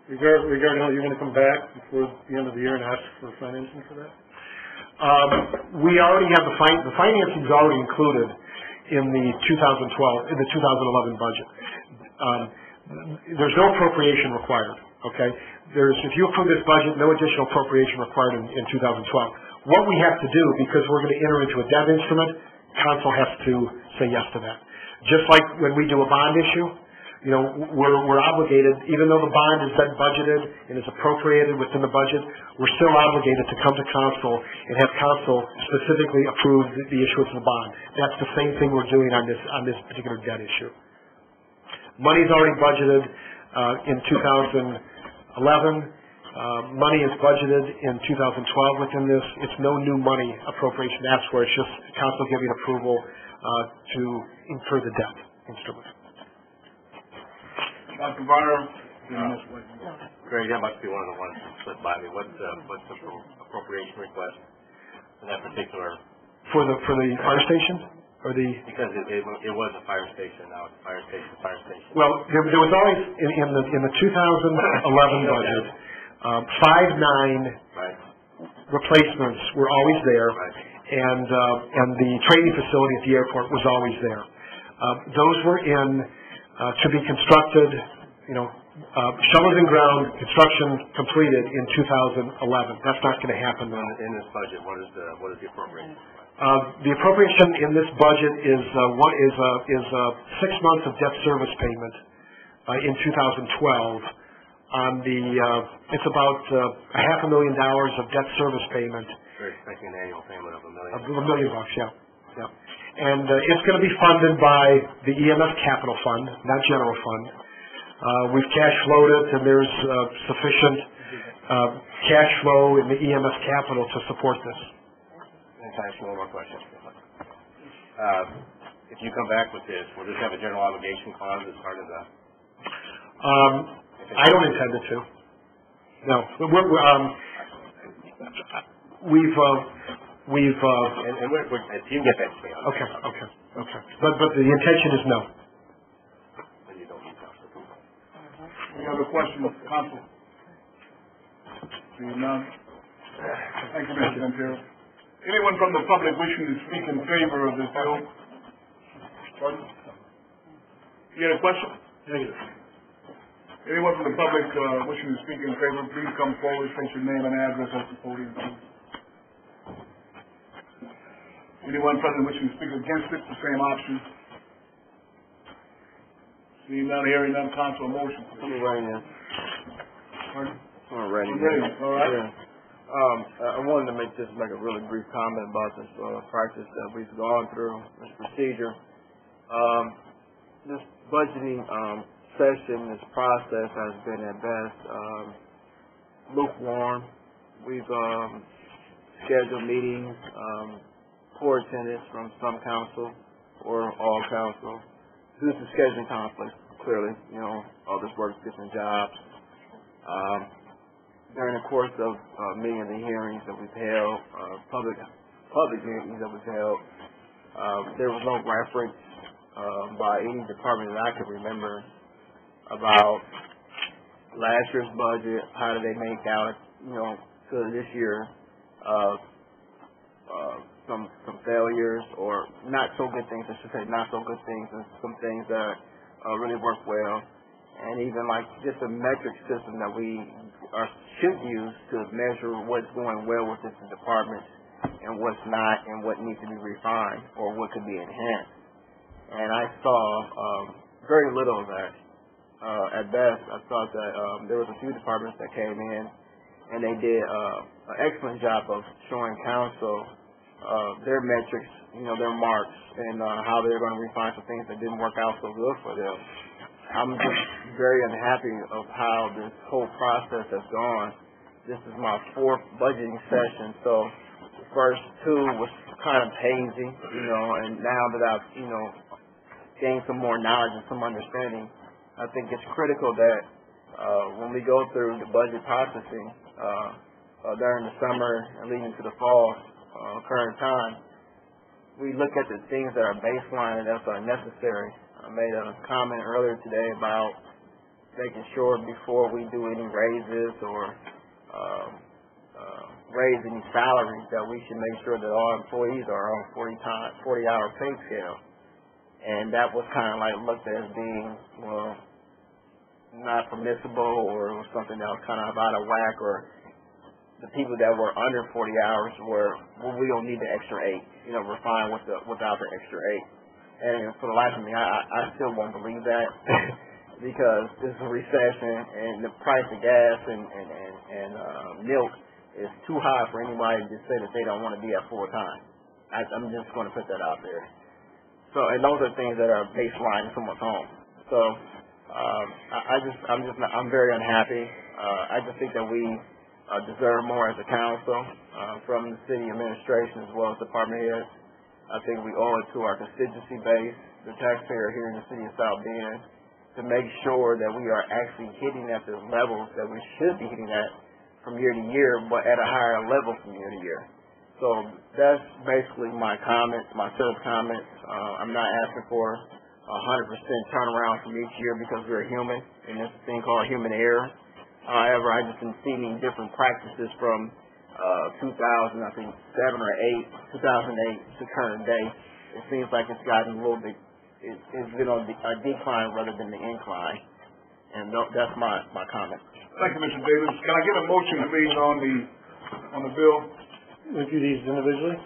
Regarding how you want to come back before the end of the year and ask for financing for that? We already have the financing is already included in the 2011 budget. There's no appropriation required. Okay, if you approve this budget, no additional appropriation required in 2012. What we have to do, because we're going to enter into a debt instrument, council has to say yes to that. Just like when we do a bond issue, we're obligated, even though the bond has been budgeted and is appropriated within the budget, we're still obligated to come to council and have council specifically approve the issuance of the bond. That's the same thing we're doing on this particular debt issue. Money's already budgeted in 2011. Money is budgeted in 2012 within this. It's no new money appropriation to ask for. It's just council giving approval to incur the debt instrument. Dr. Varner. Greg, that must be one of the ones that slipped by me. What's the appropriation request for that particular? For the fire station? Because it was a fire station, now it's fire station. Well, there was always, in the 2011 budget, 5-9 replacements were always there, and the training facility at the airport was always there. Those were to be constructed, shovels in ground, construction completed in 2011. That's not going to happen now. In this budget, what is the appropriation? The appropriation in this budget is 6 months of debt service payment in 2012. It's about $500,000 of debt service payment. We're expecting an annual payment of $1 million. $1 million, yeah. And it's going to be funded by the EMS Capital Fund, not General Fund. We've cash flowed it, and there's sufficient cash flow in the EMS Capital to support this. Can I ask you one more question? If you come back with this, will this have a general obligation clause as part of the? I don't intend it to. No, we've. And you get that to me. Okay. But the intention is no. You don't need council approval. Any other questions, council? Seeing none. Thank you, Mr. Montero. Anyone from the public wishing to speak in favor of this bill? Pardon? You had a question? Negative. Anyone from the public wishing to speak in favor, please come forward, state your name and address at the podium, please. Anyone present wishing to speak against it, the same option. Seeing none, hearing none, council, motion. Let me write in. Pardon? I'm ready. All right. Yeah. I wanted to make a really brief comment about this practice that we've gone through, this procedure. This budgeting session, this process has been at best lukewarm. We've scheduled meetings, poor attendance from some council or all council. Due to scheduling conflicts, clearly, others work different jobs. During the course of many of the hearings that we've held, public meetings that we've held, there was no reference by any department that I can remember about last year's budget, how did they make out, to this year, some failures or not so good things, I should say not so good things, and some things that really work well. And even like just a metric system that we should use to measure what's going well with this department and what's not and what needs to be refined or what could be enhanced. And I saw very little of that. At best, I thought that there was a few departments that came in and they did an excellent job of showing council their metrics, their marks, and how they're going to refine some things that didn't work out so good for them. I'm just very unhappy of how this whole process has gone. This is my 4th budgeting session, so the first 2 was kind of hazy, and now that I've, gained some more knowledge and some understanding, I think it's critical that when we go through the budget processing during the summer and leading to the fall current time, we look at the things that are baseline and that are necessary. I made a comment earlier today about making sure before we do any raises or raise any salaries that we should make sure that all employees are on 40-hour pay scale. And that was kind of like looked at as being, not permissible or something that was kind of out of whack, or the people that were under 40 hours we don't need the extra 8. We're fine without the extra 8. And for the life of me, I still won't believe that because this is a recession and the price of gas and milk is too high for anybody to just say that they don't want to be at full time. I'm just going to put that out there. So, and those are things that are baseline in someone's home. So, I'm very unhappy. I just think that we deserve more as a council from the city administration as well as department heads. I think we owe it to our constituency base, the taxpayer here in the city of South Bend, to make sure that we are actually hitting at the levels that we should be hitting at from year to year, but at a higher level from year to year. So that's basically my comments, my set of comments. I'm not asking for 100% turnaround from each year because we're human, and there's a thing called human error. However, I just been seeing different practices from 2000, I think 2008 to current day, it seems like it's gotten a little bit, it's been on a decline rather than the incline. And that's my comment. Thank you, Mr. Davis. Can I get a motion, please, on the bill? We'll do these individually.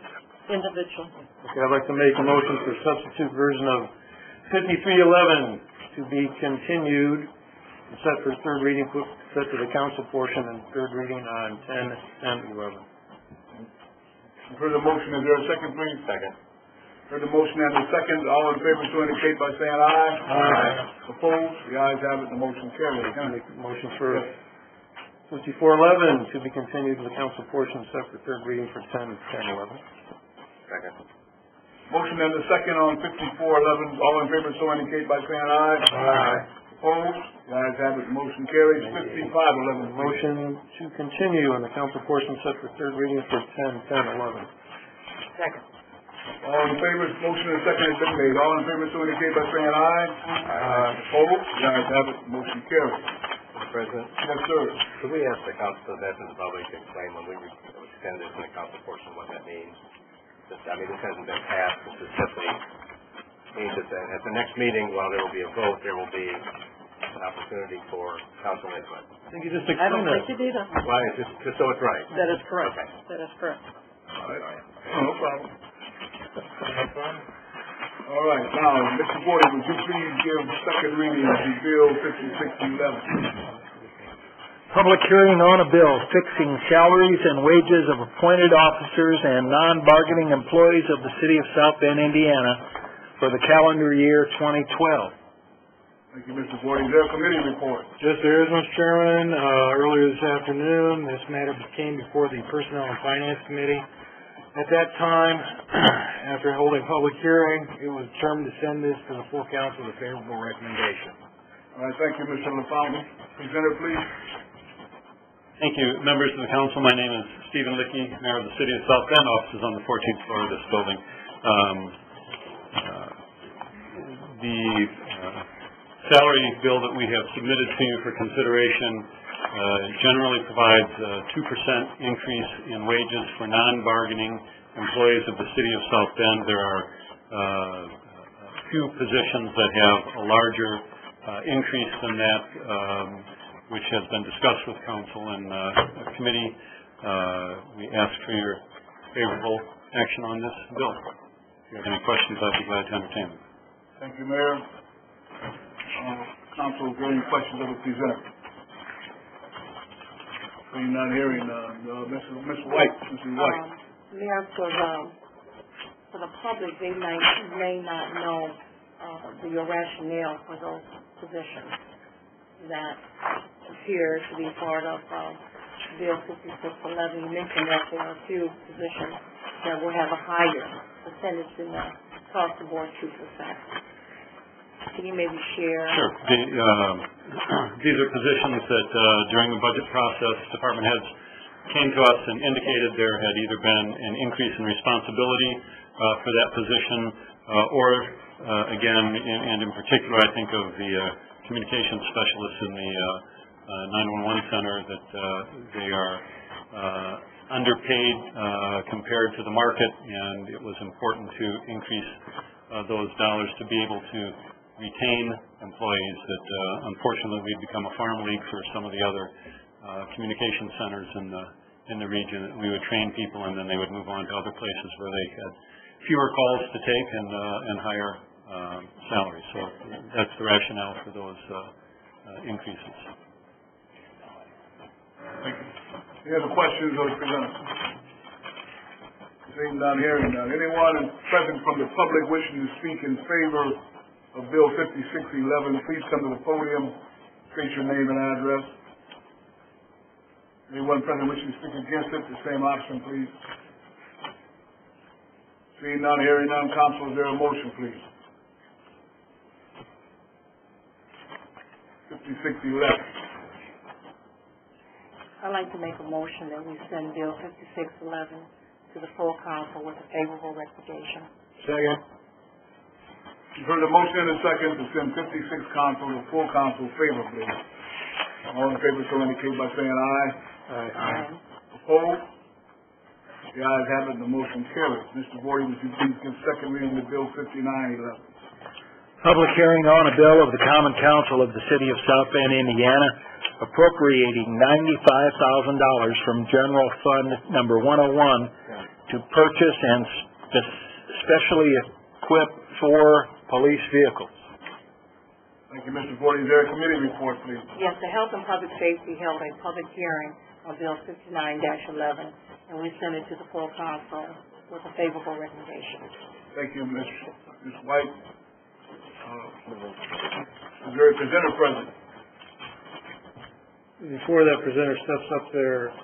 Individual. Okay, I'd like to make a motion for substitute version of 5311 to be continued, set for third reading, set to the council portion, and third reading on 10 and 11. You've heard the motion. Is there a second, please? Second. Heard the motion and the second. All in favor, so indicate by saying aye. Aye. Opposed? The ayes have it. The motion carries. Can I make a motion for 5411 to be continued to the council portion, set for third reading for 10 and 11. Second. Motion and the second on 5411. All in favor, so indicate by saying aye. Aye. Opposed? The ayes have it. The motion carries. 5511. Motion to continue on the council portion, set for third reading for 10, 10, 11. Second. All in favor, motion and second has been made. All in favor, so indicate by saying aye. Aye. Opposed? The ayes have it. The motion carries. Mr. President, Yes, sir. could we ask the council president and the public to explain when we extend this in the council portion, what that means? This hasn't been passed. This is simply means that at the next meeting, while there will be a vote, there will be an opportunity for council input. I think you just I don't explained that. think you did. Why? Just so it's right. That is correct. Okay. That is correct. All right. No problem. All right. Now, Mr. Porter, would you please give second reading to Bill 5611? Public hearing on a bill fixing salaries and wages of appointed officers and non-bargaining employees of the city of South Bend, Indiana for the calendar year 2012. Thank you, Mr. Porter. Is there a committee report? Yes, there is, Mr. Chairman. Earlier this afternoon, this matter came before the Personnel and Finance Committee. At that time, after holding public hearing, it was determined to send this to the full council with a favorable recommendation. All right. Thank you, Mr. LaFountain. Presenter, please. Thank you, members of the council. My name is Stephen Lickey, mayor of the city of South Bend. Office is on the 14th floor of this building. The salary bill that we have submitted to you for consideration generally provides a 2% increase in wages for non-bargaining employees of the city of South Bend. There are a few positions that have a larger increase than that, which has been discussed with council and committee. We ask for your favorable action on this bill. If you have any questions, I'd be glad to entertain them. Thank you, Mayor. Council, is there any questions of the presenter? Seeing none, hearing none. Ms. White. Mrs. White. Mayor, for the public, they may not know the rationale for those positions that appear to be part of Bill 5611. You mentioned that there are a few positions that will have a higher percentage than the across the board 2%. Can you maybe share? Sure. These are positions that during the budget process, department heads came to us and indicated there had either been an increase in responsibility for that position or, again, and in particular, I think of the communications specialists in the 911 center, that they are underpaid compared to the market, and it was important to increase those dollars to be able to retain employees that unfortunately we've become a farm league for some of the other communication centers in the region. We would train people and then they would move on to other places where they had fewer calls to take and higher salaries. So that's the rationale for those increases. Thank you. Any other questions of the presenter? Seeing none, hearing none. Anyone present from the public wishing to speak in favor of Bill 5611, please come to the podium, state your name and address. Anyone present wishing to speak against it, the same option, please. Seeing none, hearing none, council, is there a motion, please? 5611. I'd like to make a motion that we send Bill 5611 to the full council with a favorable recommendation. Second. You've heard the motion and a second to send 56 council to full council favorably. All in favor, so indicate by saying aye. Aye. Opposed? The ayes have it, and the motion carries. Mr. Voorhees, would you please give second reading to Bill 5911? Public hearing on a bill of the Common Council of the City of South Bend, Indiana, appropriating $95,000 from General Fund Number 101 to purchase and specially equip 4 police vehicles. Thank you, Mr. Voorhees. Is there a committee report, please? Yes, the Health and Public Safety held a public hearing on Bill 59-11, and we sent it to the full council with a favorable recommendation. Thank you, Ms. White. Is there a presenter present? Before that presenter steps up there,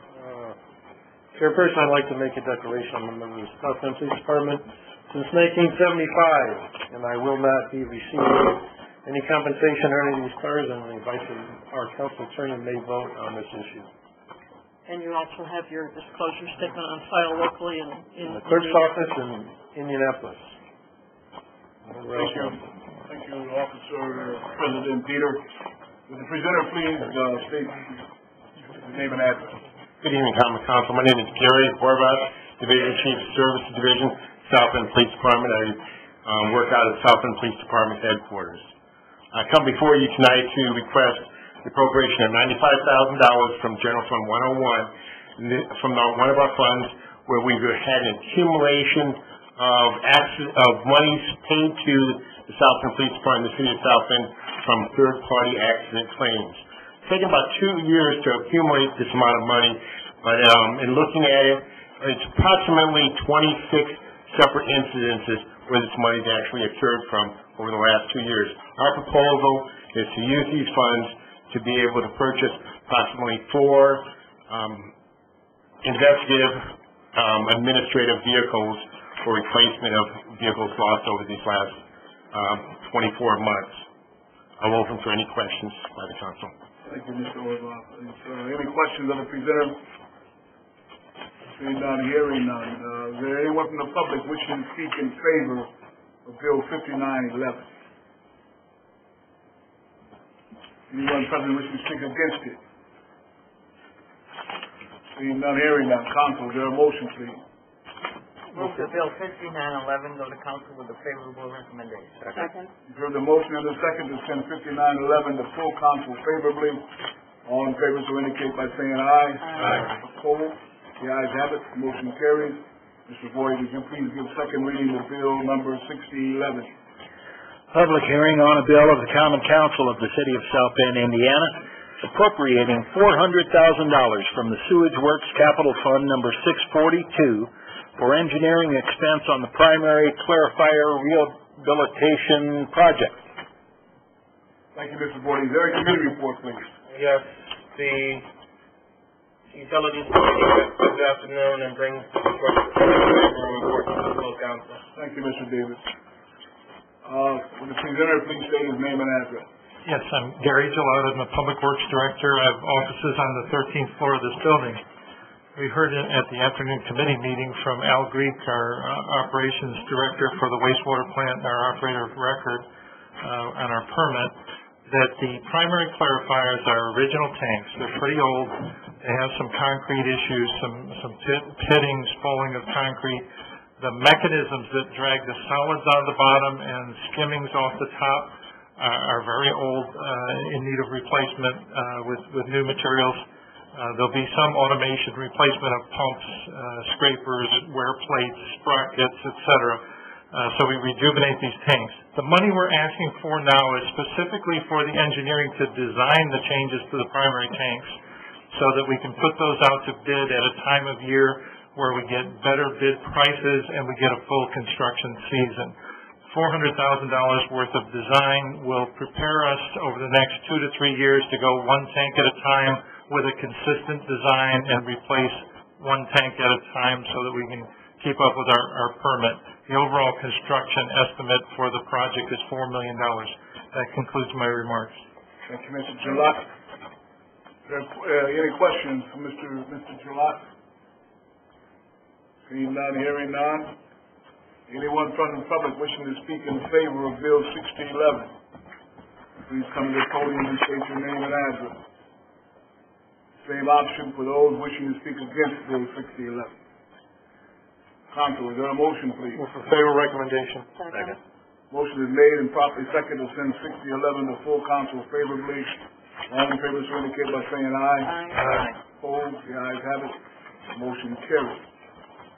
Chairperson, I'd like to make a declaration on the member of the South Bend Police Department. Since 1975, and I will not be receiving any compensation or any of these cars, and the advice of our council attorney may vote on this issue. And you also have your disclosure statement on file locally in the clerk's office in Indianapolis. Thank you. Thank you, Officer President Peter. Would the presenter please state his name and address? Good evening, Common Council. My name is Gary Horvath, Division Chief Services Division, South Bend Police Department. I work out at South Bend Police Department headquarters. I come before you tonight to request the appropriation of $95,000 from General Fund 101 from one of our funds where we've had an accumulation of monies paid to the South Bend Police Department, the City of South Bend, from third-party accident claims. It's taken about 2 years to accumulate this amount of money, but in looking at it, it's approximately 26 separate incidences where this money actually occurred from over the last 2 years. Our proposal is to use these funds to be able to purchase approximately 4 investigative administrative vehicles for replacement of vehicles lost over these last 24 months. I'm open for any questions by the council. Thank you, Mr. Orloff. Any questions of the presenter? Seeing none, hearing none. Is there anyone from the public wishing to speak in favor of Bill 5911? Anyone present wishing to speak against it? Seeing none, hearing none. Council, is there a motion, please? Move to Bill 5911 go to council with a favorable recommendation. Second. You've heard the motion and the second to send 5911 to full council favorably. All in favor, so indicate by saying aye. Aye. Opposed? The ayes have it. Motion carries. Mr. Boyd, would you please give second reading to bill number 6011? Public hearing on a bill of the Common Council of the City of South Bend, Indiana, appropriating $400,000 from the Sewage Works Capital Fund number 642 for engineering expense on the primary clarifier rehabilitation project. Thank you, Mr. Boyd. Is there a committee report, please? Yes, the Utilities Committee met this afternoon and brings the report to the full council. Thank you, Mr. Davis. Would the presenter please state his name and address? Yes, I'm Gary Gelado. I'm the Public Works Director. I have offices on the 13th floor of this building. We heard at the afternoon committee meeting from Al Greek, our operations director for the wastewater plant and our operator of record on our permit, that the primary clarifiers are original tanks. They're pretty old. They have some concrete issues, some pitting, spalling of concrete. The mechanisms that drag the solids out of the bottom and skimmings off the top are very old, in need of replacement with new materials. There'll be some automation, replacement of pumps, scrapers, wear plates, sprockets, etc. So we rejuvenate these tanks. The money we're asking for now is specifically for the engineering to design the changes to the primary tanks so that we can put those out to bid at a time of year where we get better bid prices and we get a full construction season. $400,000 worth of design will prepare us over the next 2 to 3 years to go one tank at a time with a consistent design and replace one tank at a time so that we can keep up with our permit. The overall construction estimate for the project is $4 million. That concludes my remarks. Thank you, Mr. Gilat. Any questions for Mr. Gilat? Seeing none, hearing none. Anyone from the public wishing to speak in favor of Bill 6011? Please come to the podium and state your name and address. Same option for those wishing to speak against Bill 6011. Council, is there a motion, please? Move for favorable recommendation. Second. Motion is made and properly seconded to send 6011 to full council favorably. All in favor, so indicate by saying aye. Aye. Opposed? The ayes have it. Motion carries.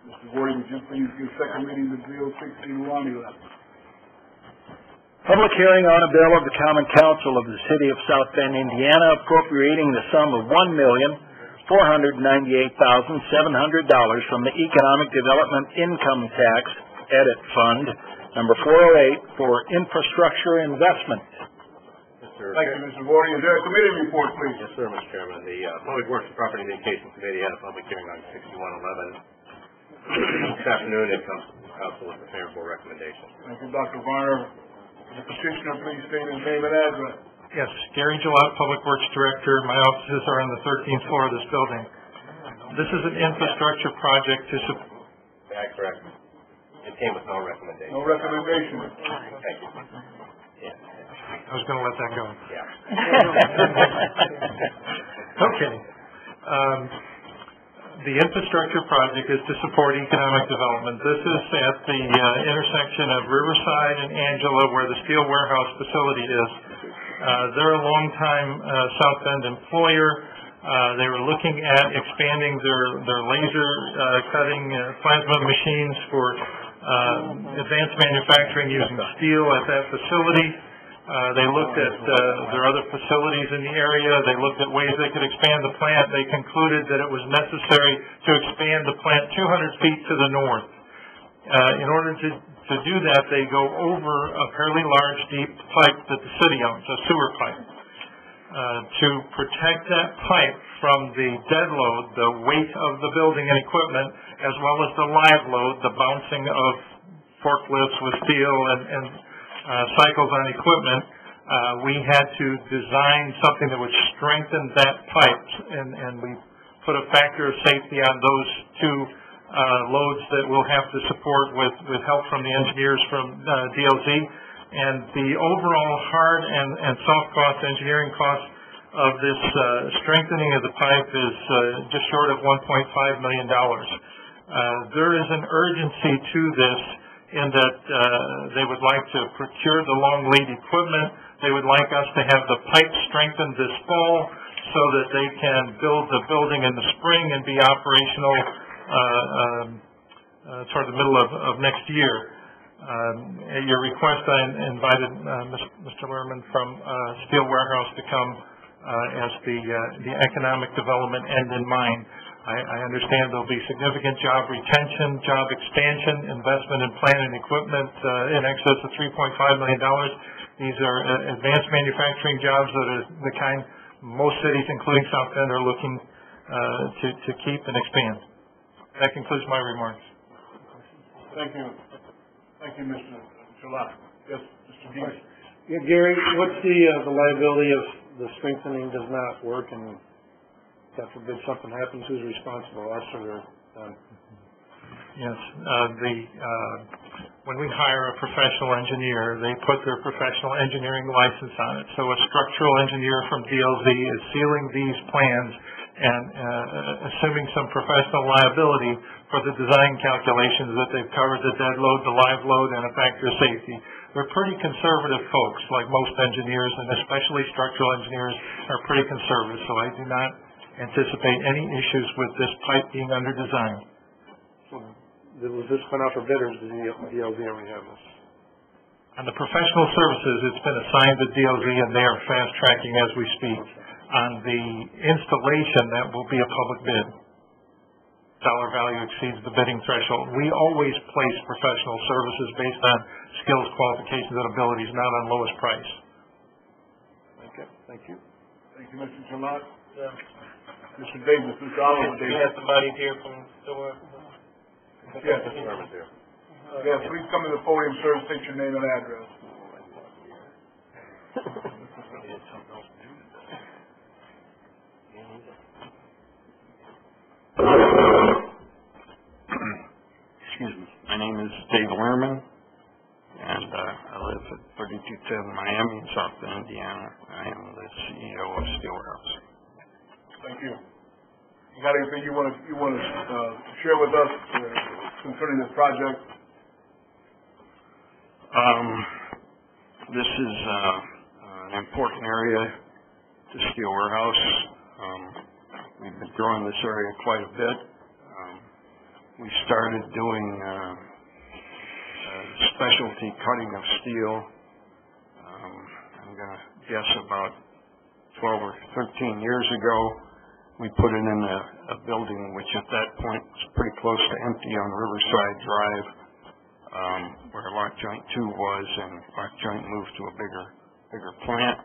Mr. Gordy, would you please give second reading to Bill 1611? Public hearing on a bill of the Common Council of the City of South Bend, Indiana, appropriating the sum of $1,498,700 from the Economic Development Income Tax Edit Fund, number 408, for infrastructure investment. Thank you, Mr. Gordy. Is there a committee report, please? Yes, sir, Mr. Chairman. The Public Works and Property Dedication Committee had a public hearing on 6111. This afternoon, it comes to the council with a favorable recommendation. Thank you, Dr. Varner. The petitioner, please state his name and address. Yes, Gary Gillette, Public Works Director. My offices are on the 13th floor of this building. This is an infrastructure project to support. That's correct. It came with no recommendation. No recommendation. Thank you. Yeah. I was going to let that go. Yeah. Okay. The infrastructure project is to support economic development. This is at the intersection of Riverside and Angela, where the steel warehouse facility is. They're a long-time South Bend employer. They were looking at expanding their laser cutting plasma machines for advanced manufacturing using steel at that facility. They looked at their other facilities in the area. They looked at ways they could expand the plant. They concluded that it was necessary to expand the plant 200 feet to the north. In order to do that, they go over a fairly large, deep pipe that the city owns, a sewer pipe. To protect that pipe from the dead load, the weight of the building and equipment, as well as the live load, the bouncing of forklifts with steel and cycles on equipment, we had to design something that would strengthen that pipe, and we put a factor of safety on those two loads that we'll have to support with help from the engineers from DLZ. And the overall hard and soft cost engineering cost of this strengthening of the pipe is just short of $1.5 million. There is an urgency to this in that they would like to procure the long lead equipment. They would like us to have the pipe strengthened this fall so that they can build the building in the spring and be operational toward the middle of next year. At your request, I invited Mr. Lerman from Steel Warehouse to come as the economic development end in mind. I understand there'll be significant job retention, job expansion, investment in plant and equipment in excess of $3.5 million. These are advanced manufacturing jobs that are the kind most cities, including South Bend, are looking to keep and expand. That concludes my remarks. Thank you. Thank you, Mr. Gillette. Yes, Mr. Dean. Yeah, Gary, what's the liability if the strengthening does not work and God forbid something happens, who's responsible, us or their Yes. When we hire a professional engineer, they put their professional engineering license on it. So a structural engineer from DLZ is sealing these plans and assuming some professional liability for the design calculations that they've covered the dead load, the live load, and a factor of safety. They're pretty conservative folks, like most engineers, and especially structural engineers are pretty conservative. So I do not anticipate any issues with this pipe being under design. Was this put out for bid, or did DLZ already have this? On the professional services, it's been assigned to DLZ, and they are fast-tracking as we speak. On the installation, that will be a public bid. Dollar value exceeds the bidding threshold. We always place professional services based on skills, qualifications, and abilities, not on lowest price. Okay, thank you. Thank you, Mr. Gillette. Mr. Davis, Mr. Oliver Davis. We have somebody here from store. Yes, yes, please come to the podium, sir, and state your name and address. Excuse me. My name is Dave Lerman, and I live at 3210 Miami in South Bend, Indiana. I am the CEO of Steel Warehouse. Thank you. You got anything you want to share with us? concerning this project? This is an important area to Steel Warehouse. We've been growing this area quite a bit. We started doing specialty cutting of steel. I'm going to guess about 12 or 13 years ago. We put it in a building which at that point was pretty close to empty on Riverside Drive, where Lock Joint 2 was, and Lock Joint moved to a bigger plant.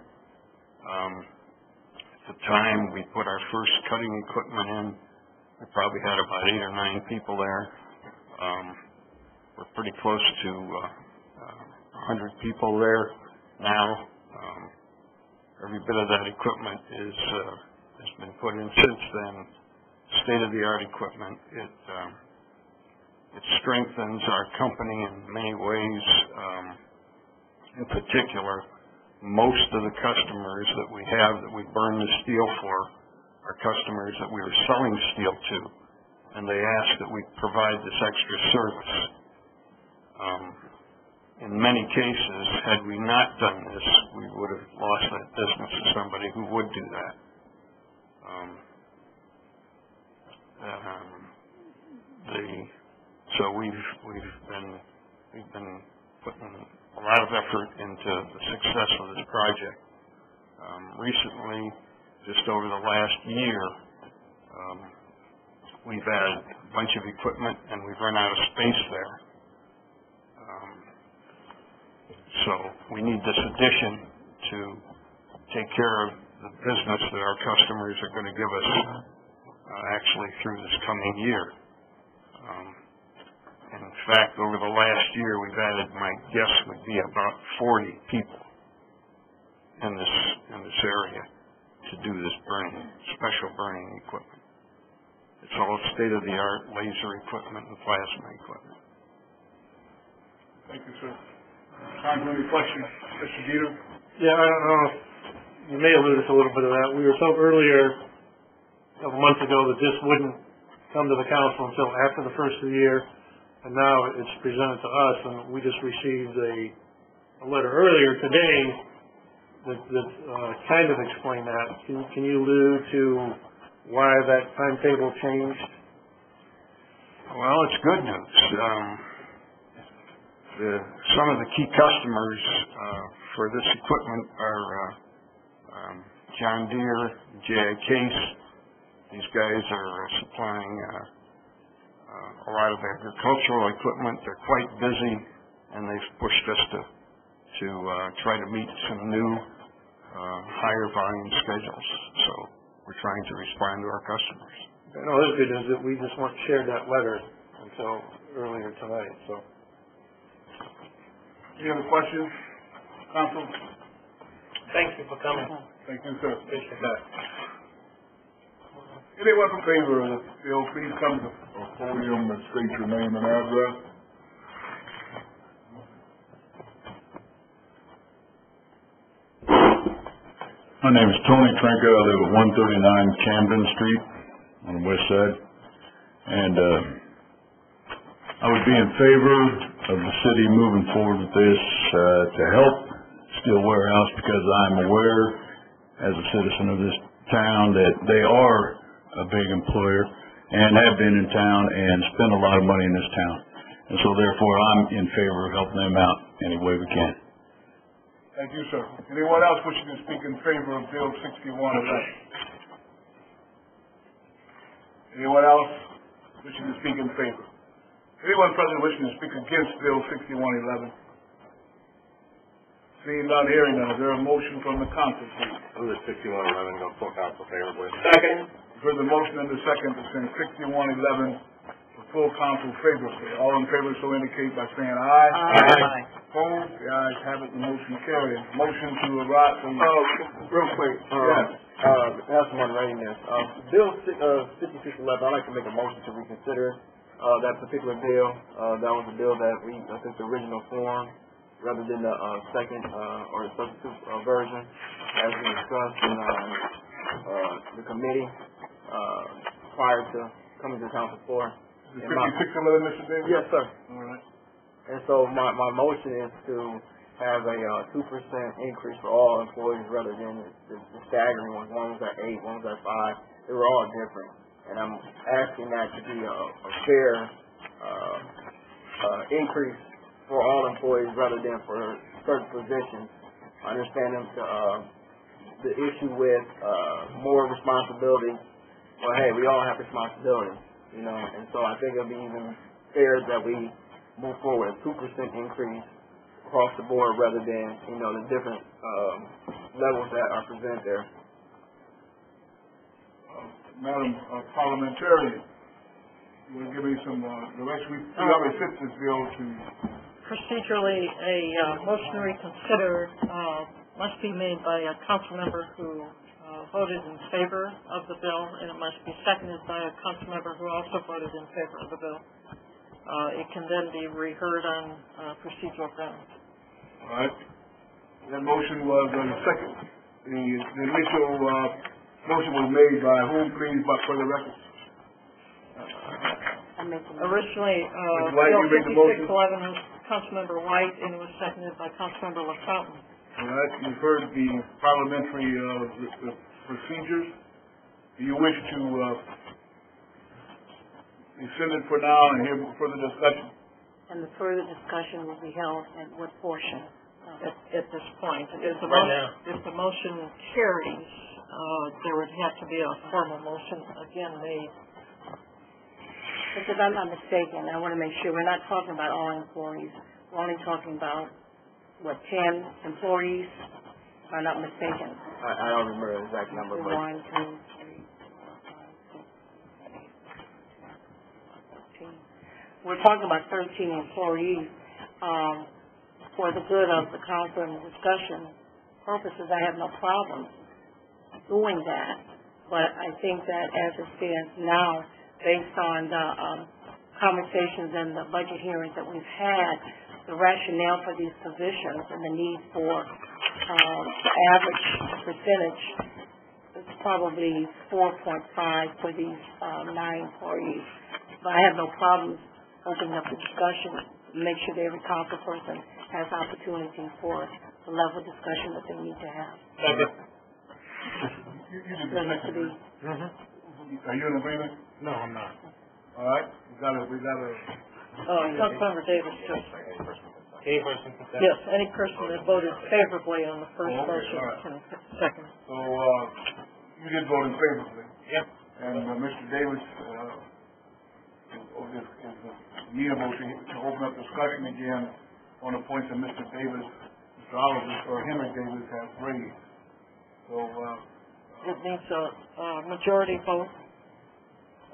At the time we put our first cutting equipment in, we probably had about 8 or 9 people there. We're pretty close to 100 people there now. Every bit of that equipment has been put in since then. State-of-the-art equipment. It strengthens our company in many ways. In particular, most of the customers that we have that we burn the steel for are customers that we were selling steel to, and they ask that we provide this extra service. In many cases, had we not done this, we would have lost that business to somebody who would do that. So we've been putting a lot of effort into the success of this project. Recently, just over the last year, we've added a bunch of equipment and we've run out of space there. So we need this addition to take care of the business that our customers are going to give us actually through this coming year. In fact, over the last year, we've added, my guess would be about 40 people in this area to do this special burning equipment. It's all state-of-the-art laser equipment and plasma equipment. Thank you, sir. Time for any questions? Mr. Jeter? Yeah, I don't know if you may allude to a little bit of that. We were told earlier, a couple months ago, that this wouldn't come to the council until after the first of the year, and now it's presented to us, and we just received a letter earlier today that kind of explained that. Can you allude to why that timetable changed? Well, it's good news. Some of the key customers for this equipment are John Deere, J.I. Case. These guys are supplying a lot of agricultural equipment. They're quite busy, and they've pushed us to try to meet some new higher volume schedules. So we're trying to respond to our customers. I know this good news that we just weren't shared that letter until earlier tonight. So. Any other questions? Council? Thank you for coming. Thank you, sir. Appreciate that. Anyone in favor of this bill, please come to the podium and state your name and address. My name is Tony Trinka. I live at 139 Camden Street on the west side. And I would be in favor of the city moving forward with this to help Steel Warehouse, because I'm aware as a citizen of this town that they are a big employer and have been in town and spend a lot of money in this town. And so therefore I'm in favor of helping them out any way we can. Thank you, sir. Anyone else wishing to speak in favor of Bill 6111? Anyone else wishing to speak in favor? Anyone present wishing to speak against Bill 6111? Seeing none, hearing none, is there a motion from the council, please? Move that 6111 go full council favorably. Second. For the motion and the second to send 6111 for full council favorably. All in favor so indicate by saying aye. Aye. Opposed? The ayes have it, the motion carries. Motion to adopt the... Real quick, have some unreadiness. Bill 5611, I'd like to make a motion to reconsider that particular bill. That was a bill that we, I think the original form, rather than the second or the substitute version, as we discussed in the committee prior to coming to the council floor. The And my- 5611, Mr. Davis? Yes, sir. All right. And so my motion is to have a 2% increase for all employees rather than the staggering ones. One was at 8, one was at 5. They were all different. And I'm asking that to be a fair increase for all employees rather than for certain positions. I understand the issue with more responsibility. Well, hey, we all have responsibility, you know, and so I think it'll be even fair that we move forward a 2% increase across the board rather than, you know, the different levels that are presented there. Madam Parliamentarian, you want to give me some direction? We already sent this bill to... Procedurally, a motion to reconsider must be made by a council member who voted in favor of the bill, and it must be seconded by a council member who also voted in favor of the bill. It can then be reheard on procedural grounds. All right. That motion was second. The initial motion was made by whom, please, but for the record? Originally, White, Bill you made the motion? 5611 was Councilmember White, and it was seconded by Councilmember LaFountain. All right. You've heard the parliamentary procedures. Do you wish to extend it for now and hear further discussion? And the further discussion will be held at what portion? At this point. If the motion carries, there would have to be a formal motion again made. Because I'm not mistaken, I want to make sure we're not talking about all employees. We're only talking about, 10 employees, if I'm not mistaken. I don't remember the exact number, but... 1, 2, 3, 4, 5, 6, 7, 8, 9, 10. We're talking about 13 employees. For the good of the council and discussion purposes, I have no problem doing that. But I think that as it stands now, based on the conversations and the budget hearings that we've had, the rationale for these positions and the need for the average percentage is probably 4.5 for these 9 employees. But I have no problem opening up the discussion, make sure that every council person has opportunity for the level of discussion that they need to have. There needs to be. Are you in agreement? No, I'm not. All right. We got a. Councilmember Davis just. Yes, any person that voted favorably on the first motion can second. So, you did vote in favorably. Yep. And Mr. Davis is amenable to open up discussion again on the points that Mr. Davis, Mr. Oliver, or Henry Davis has raised. So, it needs a majority vote.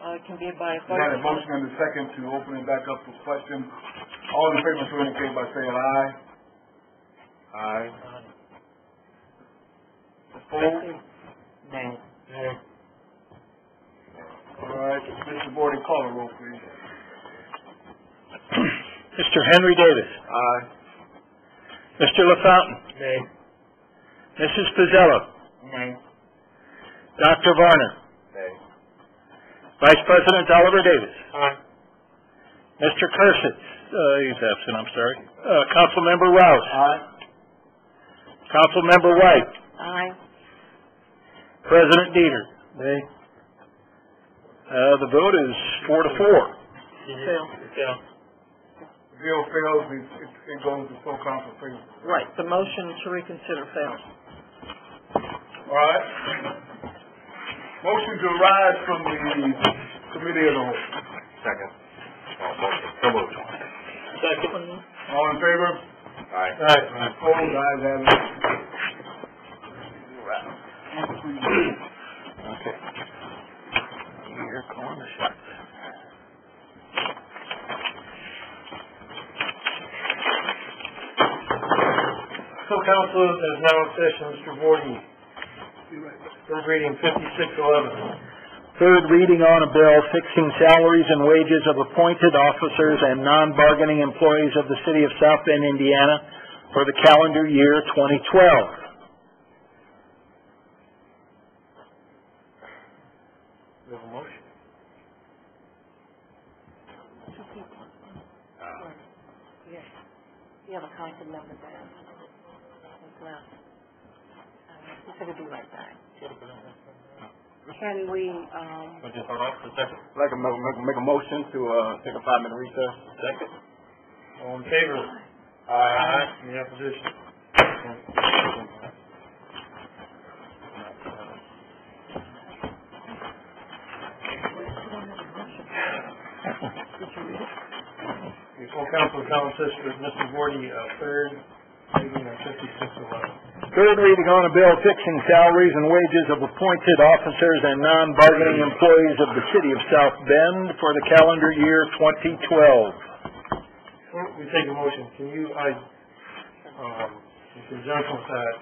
It can be by a we had a motion and a second to open it back up for questions. All in favor, so indicate by saying aye. Aye. Opposed? Nay. Nay. All right. Mr. Bordy, call the roll, please. Mr. Henry Davis. Aye. Mr. LaFountain. Nay. Mrs. Pizzello. Nay. Dr. Varner. Nay. Vice President Oliver Davis. Aye. Mr. Kersitz. He's absent, I'm sorry. Councilmember Rouse. Aye. Councilmember White. Aye. President Dieter. Nay. The vote is 4-4. Yeah. The bill fails, it goes to full council favor. Right, the motion to reconsider fails. All right. Motion to rise from the committee of the whole. Second. Motion. So moved. Second. All in favor? Aye. Aye. Opposed? Ayes have it. Okay. You're calling the shots. Full council is now in session. Mr. Vorty. Third reading 5611. Third reading on a bill fixing salaries and wages of appointed officers and non-bargaining employees of the city of South Bend, Indiana for the calendar year 2012. We have a motion. We have a council member there. He's left. He's going to be right back. Can we, Just hold on for a second. I'd like to make a motion to, take a 5-minute recess. Second. All in favor? Aye. Any opposition? The full council calendar says for Mr. Gordy, third reading of 5611. Third reading on a bill fixing salaries and wages of appointed officers and non-bargaining employees of the city of South Bend for the calendar year 2012. Before we take a motion, can you, in conjunction with that,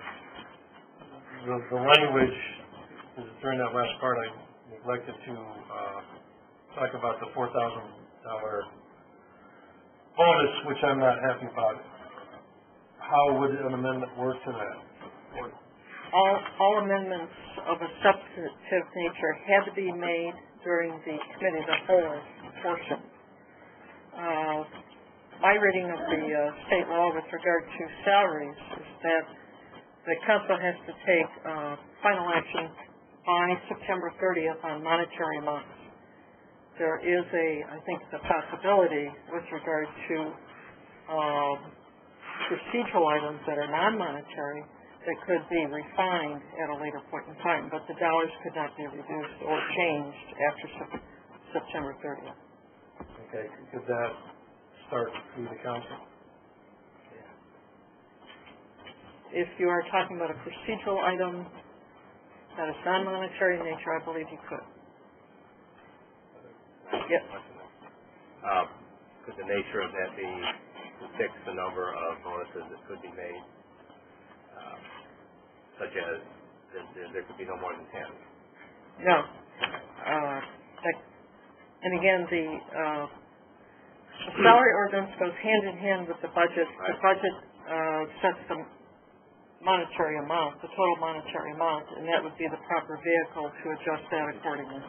the language, during that last part, I neglected to, talk about the $4,000 bonus, which I'm not happy about. How would an amendment work to that? All amendments of a substantive nature had to be made during the committee of the whole portion. My reading of the state law with regard to salaries is that the council has to take final action by September 30th on monetary amounts. There is I think the possibility with regard to procedural items that are non-monetary that could be refined at a later point in time, but the dollars could not be reduced or changed after September 30th. Okay, could that start through the council? If you are talking about a procedural item that is non-monetary in nature, I believe you could. Yes. Could the nature of that be to fix the number of bonuses that could be made, such as there could be no more than 10? No. And again, the salary ordinance goes hand in hand with the budget. The budget sets the monetary amount, the total monetary amount, and that would be the proper vehicle to adjust that accordingly.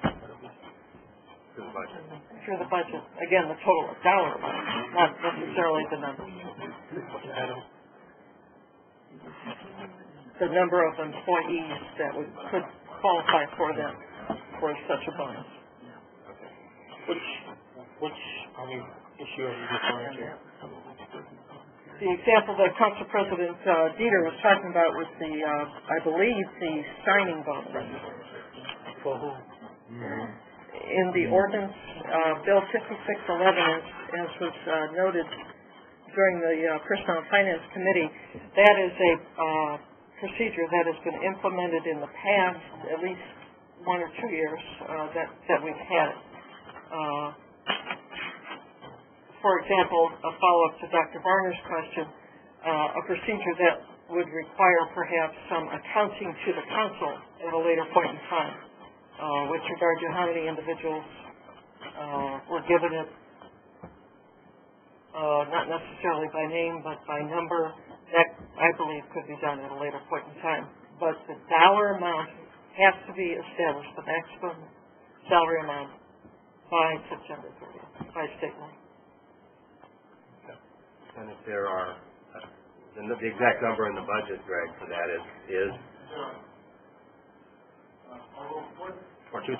Through the budget. Through the budget. Again, the total dollar amount, not necessarily the number. The number of employees that could qualify for them for such a bonus. Which issue are you referring to? The example that Council President Dieter was talking about was the, I believe, the signing bonus. For who? In the ordinance, Bill 5611, as was noted during the Personnel and Finance Committee, that is a procedure that has been implemented in the past, at least 1 or 2 years that we've had it. For example, a follow-up to Dr. Varner's question, a procedure that would require perhaps some accounting to the council at a later point in time with regard to how many individuals were given it, not necessarily by name but by number. That, I believe, could be done at a later point in time. But the dollar amount has to be established, the maximum salary amount, by September 30th, by state law. And if there are, the exact number in the budget, Greg, for that is for 2012?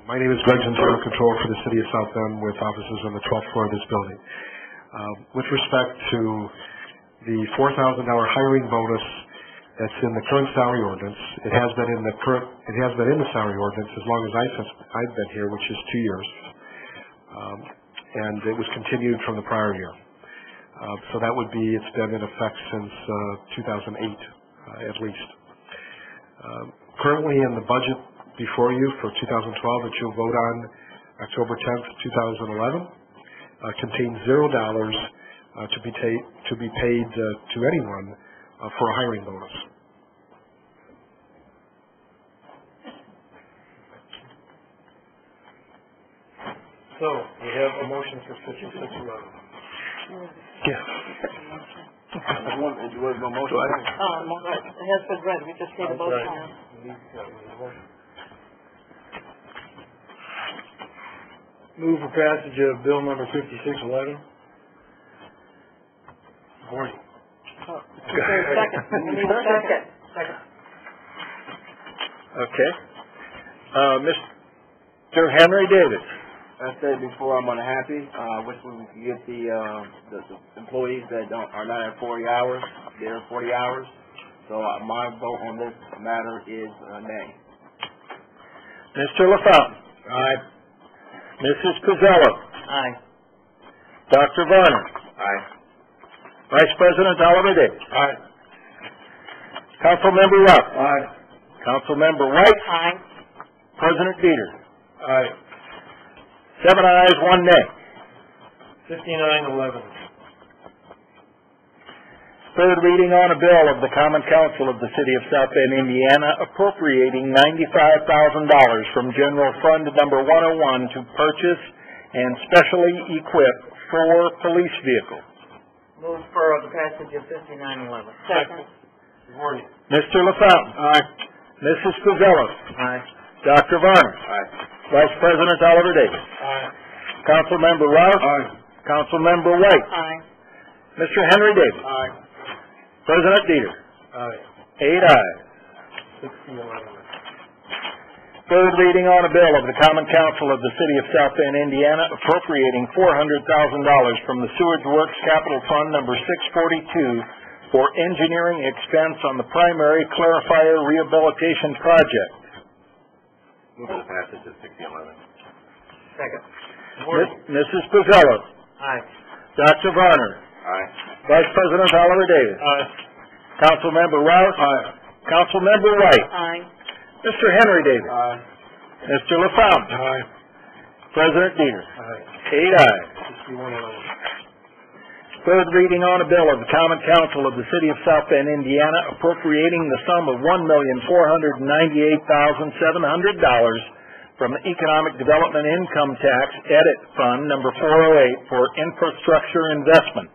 My name is Greg Internal Control for the City of South Bend with offices on the 12th floor of this building. With respect to the $4,000 hiring bonus that's in the current salary ordinance, it has been in the salary ordinance as long as I've been here, which is 2 years. And it was continued from the prior year. So that would be, it's been in effect since 2008, at least. Currently in the budget before you for 2012 that you'll vote on October 10th, 2011, contains $0 to be paid to anyone for a hiring bonus. So, we have a motion for 5611. Yeah. It has been read. We just need a motion now. Move for passage of bill number 5611. Second. We need a second. Second. Okay. Mr. Henry Davis. I said before, I'm unhappy. Wish we could get the employees that are not at 40 hours, they're 40 hours. So my vote on this matter is nay. Mr. LaFountain. Aye. Mrs. Pizzello. Aye. Dr. Varner. Aye. Vice President Oliver Davis. Aye. Councilmember Rouse. Aye. Councilmember White. Aye. President Dieter. Aye. 7 ayes, 1 nay. 5911. Third reading on a bill of the Common Council of the City of South Bend, Indiana, appropriating $95,000 from General Fund Number 101 to purchase and specially equip 4 police vehicles. Move for the passage of 5911. Second. Mr. LaFountain. Aye. Mrs. Pizzello. Aye. Dr. Varner. Aye. Vice President Oliver Davis. Aye. Councilmember Rouse. Aye. Councilmember White. Aye. Mr. Henry Davis. Aye. President Dieter. Aye. 8 ayes. 6011. Third reading on a bill of the Common Council of the City of South Bend, Indiana, appropriating $400,000 from the Sewage Works Capital Fund Number 642 for engineering expense on the primary clarifier rehabilitation project. Move for the passage of 6011. Second. Mrs. Pizzello. Aye. Dr. Varner. Aye. Vice President Oliver Davis. Aye. Councilmember Rouse. Aye. Councilmember White. Aye. Mr. Henry Davis. Aye. Mr. LaFountain. Aye. President Dieter. Aye. 8 ayes. 6111. Third reading on a bill of the Common Council of the City of South Bend, Indiana, appropriating the sum of $1,498,700 from the Economic Development Income Tax Edit Fund Number 408 for infrastructure investment.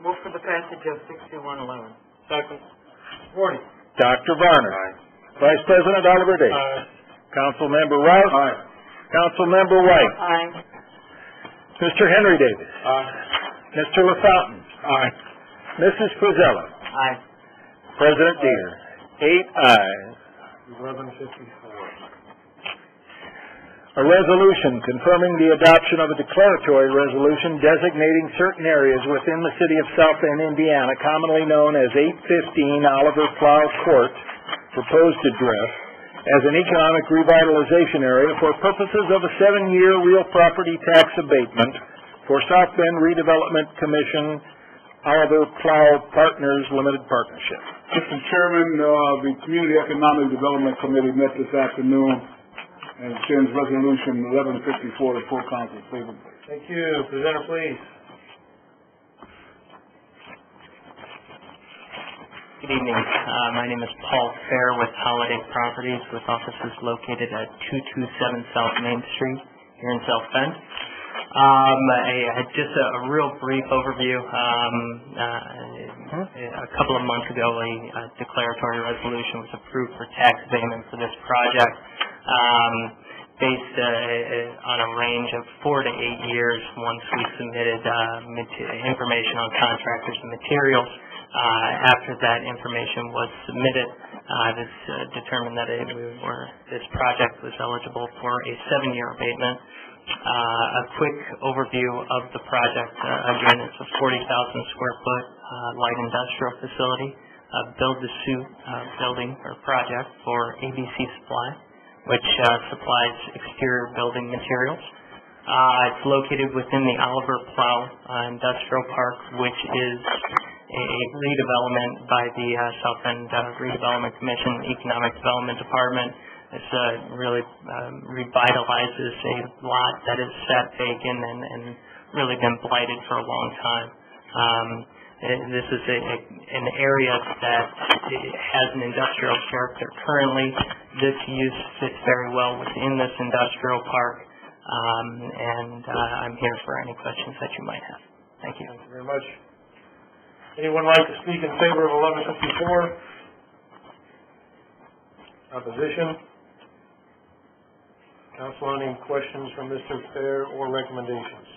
Move for the passage of 6111. Second. Dr. Varner. Aye. Vice President Oliver Davis. Aye. Councilmember Rouse. Aye. Councilmember White. Aye. Mr. Henry Davis. Aye. Mr. LaFountain. Aye. Mrs. Pizzello. Aye. President Dieter. 8 ayes. 1154. A resolution confirming the adoption of a declaratory resolution designating certain areas within the city of South Bend, Indiana, commonly known as 815 Oliver Plow Court, proposed address, as an economic revitalization area for purposes of a 7-year real property tax abatement for South Bend Redevelopment Commission, Oliver Plow Partners Limited Partnership. Mr. Chairman, the Community Economic Development Committee met this afternoon and sends resolution 1154 to full council favorably. Thank you. Presenter, please. Good evening. My name is Paul Fair with Holiday Properties, with offices located at 227 South Main Street here in South Bend. Just a real brief overview. A couple of months ago, a declaratory resolution was approved for tax abatement for this project, based on a range of 4 to 8 years once we submitted information on contractors and materials. After that information was submitted, it was determined that this project was eligible for a 7-year abatement. A quick overview of the project. Again, it's a 40,000 square foot light industrial facility, build-to-suit building or project for ABC Supply, which supplies exterior building materials. It's located within the Oliver Plow Industrial Park, which is a redevelopment by the South Bend Redevelopment Commission, Economic Development Department. This really revitalizes a lot that is sat vacant and really been blighted for a long time. This is an area that has an industrial character currently. This use fits very well within this industrial park, and I'm here for any questions that you might have. Thank you. Thank you very much. Anyone like to speak in favor of 1154? Opposition? Council, any questions from Mr. Fair or recommendations?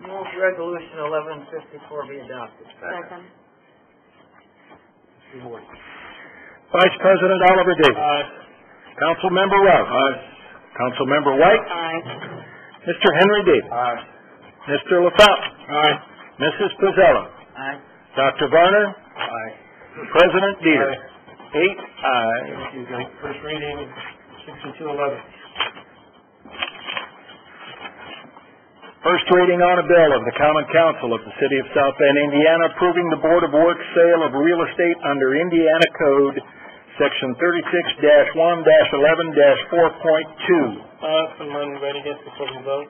Move resolution 1154 be adopted. Second. Mr. Ward. Vice President Oliver Davis. Aye. Councilmember Rouse. Aye. Councilmember White. Aye. Mr. Henry Davis. Aye. Mr. LaFountain. Aye. Mrs. Pizzella. Aye. Dr. Varner. Aye. President Dieter. Aye. 8 ayes. Excuse me. First reading, 6211. First reading on a bill of the Common Council of the City of South Bend, Indiana, approving the Board of Works sale of real estate under Indiana Code, Section 36-1-11-4.2. Councilman Rodriguez, before we vote.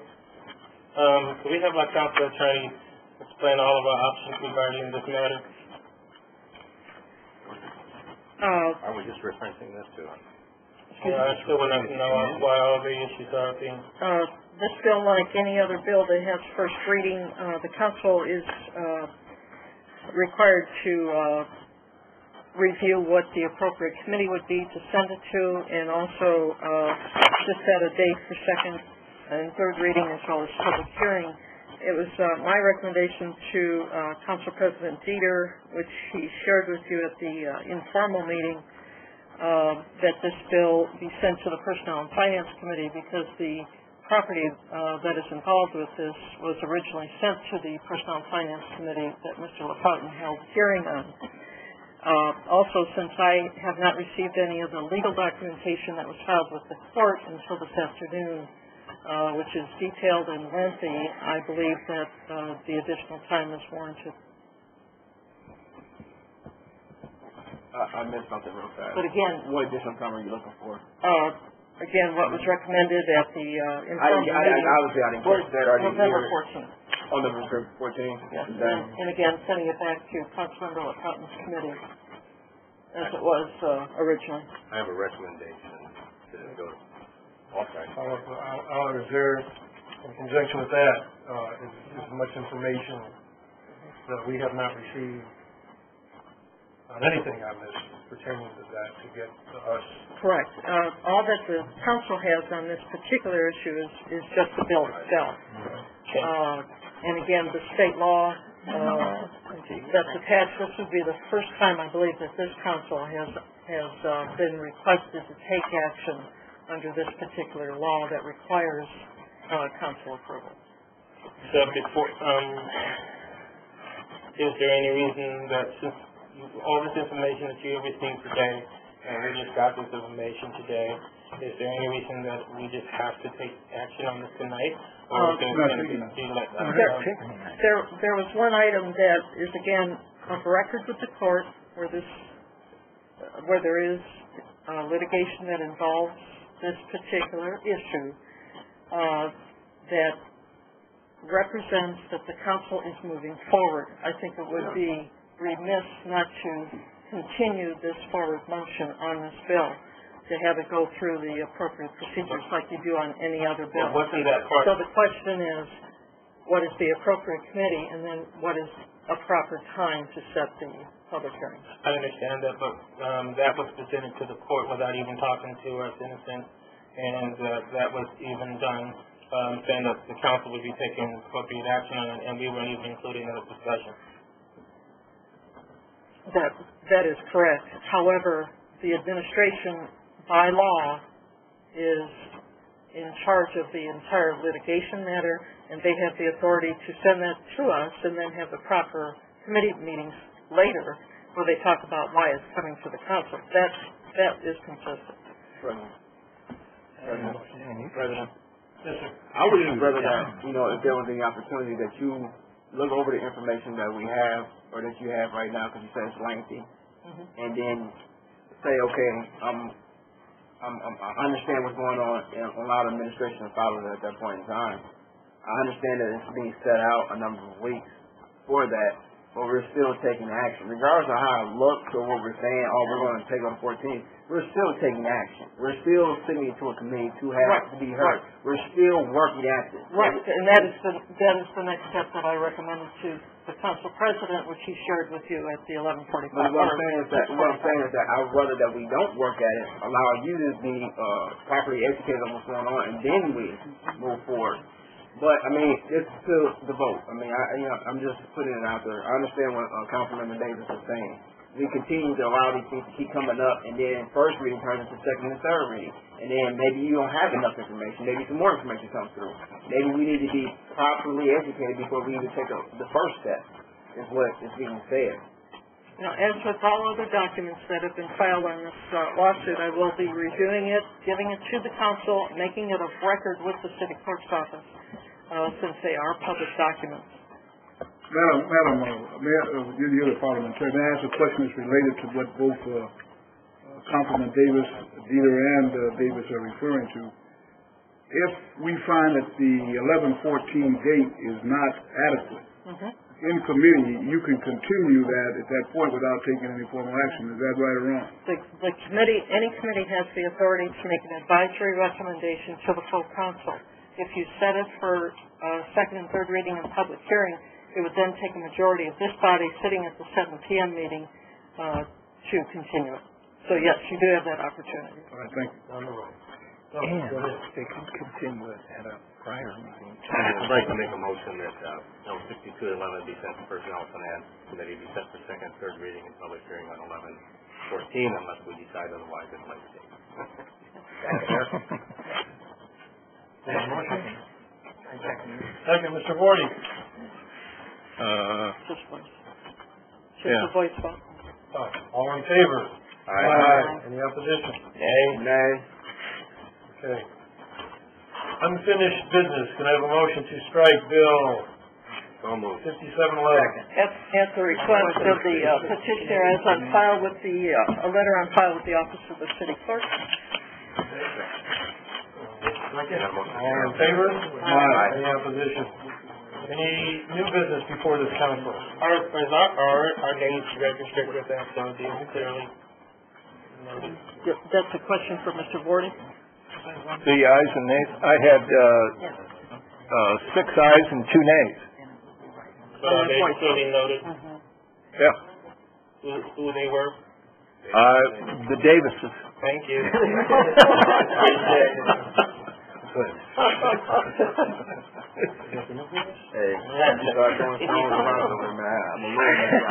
Could we have our council attorney explain all of our options regarding this matter? Are we just referencing this to us? Yeah, I still would like to know why all the issues are being... This bill, like any other bill that has first reading, the council is required to review what the appropriate committee would be to send it to, and also to set a date for second and third reading as well as public hearing. It was my recommendation to Council President Dieter, which he shared with you at the informal meeting, that this bill be sent to the Personnel and Finance Committee because the property that is involved with this was originally sent to the Personnel and Finance Committee that Mr. LaFountain held hearing on. Also, since I have not received any of the legal documentation that was filed with the court until this afternoon, which is detailed and lengthy, I believe that the additional time is warranted. I missed something real fast. But again, what additional time are you looking for? Again, what was recommended at the informal meeting obviously I didn't catch that. November 14th. On November 14th? Yes, and again, sending it back to Councilmember LaFountain's committee, as it was originally. I have a recommendation to go off-site. However, is there, in conjunction with that, is much information that we have not received on anything on this pertaining to that to get to us? Correct. All that the council has on this particular issue is just the bill itself. And again, the state law that's attached, this would be the first time, I believe, that this council has been requested to take action under this particular law that requires council approval. So before, is there any reason that since all this information that you have received today, and we just got this information today, is there any reason that we just have to take action on this tonight? Or is there was one item that is again of record with the court where there is litigation that involves this particular issue that represents that the council is moving forward. I think it would be remiss not to continue this forward motion on this bill, to have it go through the appropriate procedures like you do on any other bill. Wasn't that part? So the question is, what is the appropriate committee, and then what is a proper time to set the public hearing? I understand that, but that was presented to the court without even talking to us in a sense, and that was even done, saying that the council would be taking appropriate action on it, and we weren't even including in the discussion. That is correct. However, the administration by law is in charge of the entire litigation matter, and they have the authority to send that to us and then have the proper committee meetings later where they talk about why it's coming to the council. That is consistent. President. Yes, sir. I would just rather that, if there was any opportunity that you look over the information that we have or that you have right now, because you said it's lengthy, and then say, okay, I understand what's going on, and allow the administration to follow it at that point in time. I understand that it's being set out a number of weeks for that, but we're still taking action. Regardless of how it looks or what we're saying, oh, we're going to take on 14, we're still taking action. We're still sending it to a committee to have to be heard. We're still working at this. Right, and that is the next step that I recommended to the council president, which he shared with you at the 11:45. But what I'm saying is that I'd rather that we don't work at it, allow you to be properly educated on what's going on, and then we move forward. But I mean, it's still the vote. I mean, I'm just putting it out there. I understand what Councilmember Davis is saying. We continue to allow these things to keep coming up, and then first reading turns into second and third reading, and then maybe you don't have enough information. Maybe some more information comes through. Maybe we need to be properly educated before we even take the first step. Is what is being said. Now, as with all other documents that have been filed on this lawsuit, I will be reviewing it, giving it to the council, making it of record with the city clerk's office, since they are public documents. Madam, you're the parliamentarian. May I ask a question that's related to what both Councilman Davis, Dieter, and Davis are referring to? If we find that the 11/14 date is not adequate, in committee, you can continue that at that point without taking any formal action. Is that right or wrong? The committee, any committee has the authority to make an advisory recommendation to the full council. If you set it for second and third reading and public hearing, it would then take a majority of this body sitting at the 7 p.m. meeting to continue it. So yes, you do have that opportunity. All right, thank you. On the road. And they can continue it at a prior meeting. I'd like to make a motion that Bill 6211 be sent to Personnel Finance Committee, be set for second and third reading and public hearing on 11/14, unless we decide otherwise at a later date. Second, Mr. Vorty. Just voice. Just a voice vote. All in favor? Aye. Any opposition? Nay. Okay. Unfinished business. Can I have a motion to strike Bill So moved. 5711? At the request of the petitioner, as on file with the, a letter on file with the office of the city clerk. All in favor? Aye. Any opposition? Any new business before this council? Our names registered with that, so they clearly noted. That's a question for Mr. Vorty. The ayes and nays. I had 6 ayes and 2 nays. So they clearly noted Yeah. who they were? The Davises. Thank you. Hey, you start throwing stones around over, man. I'm a little man.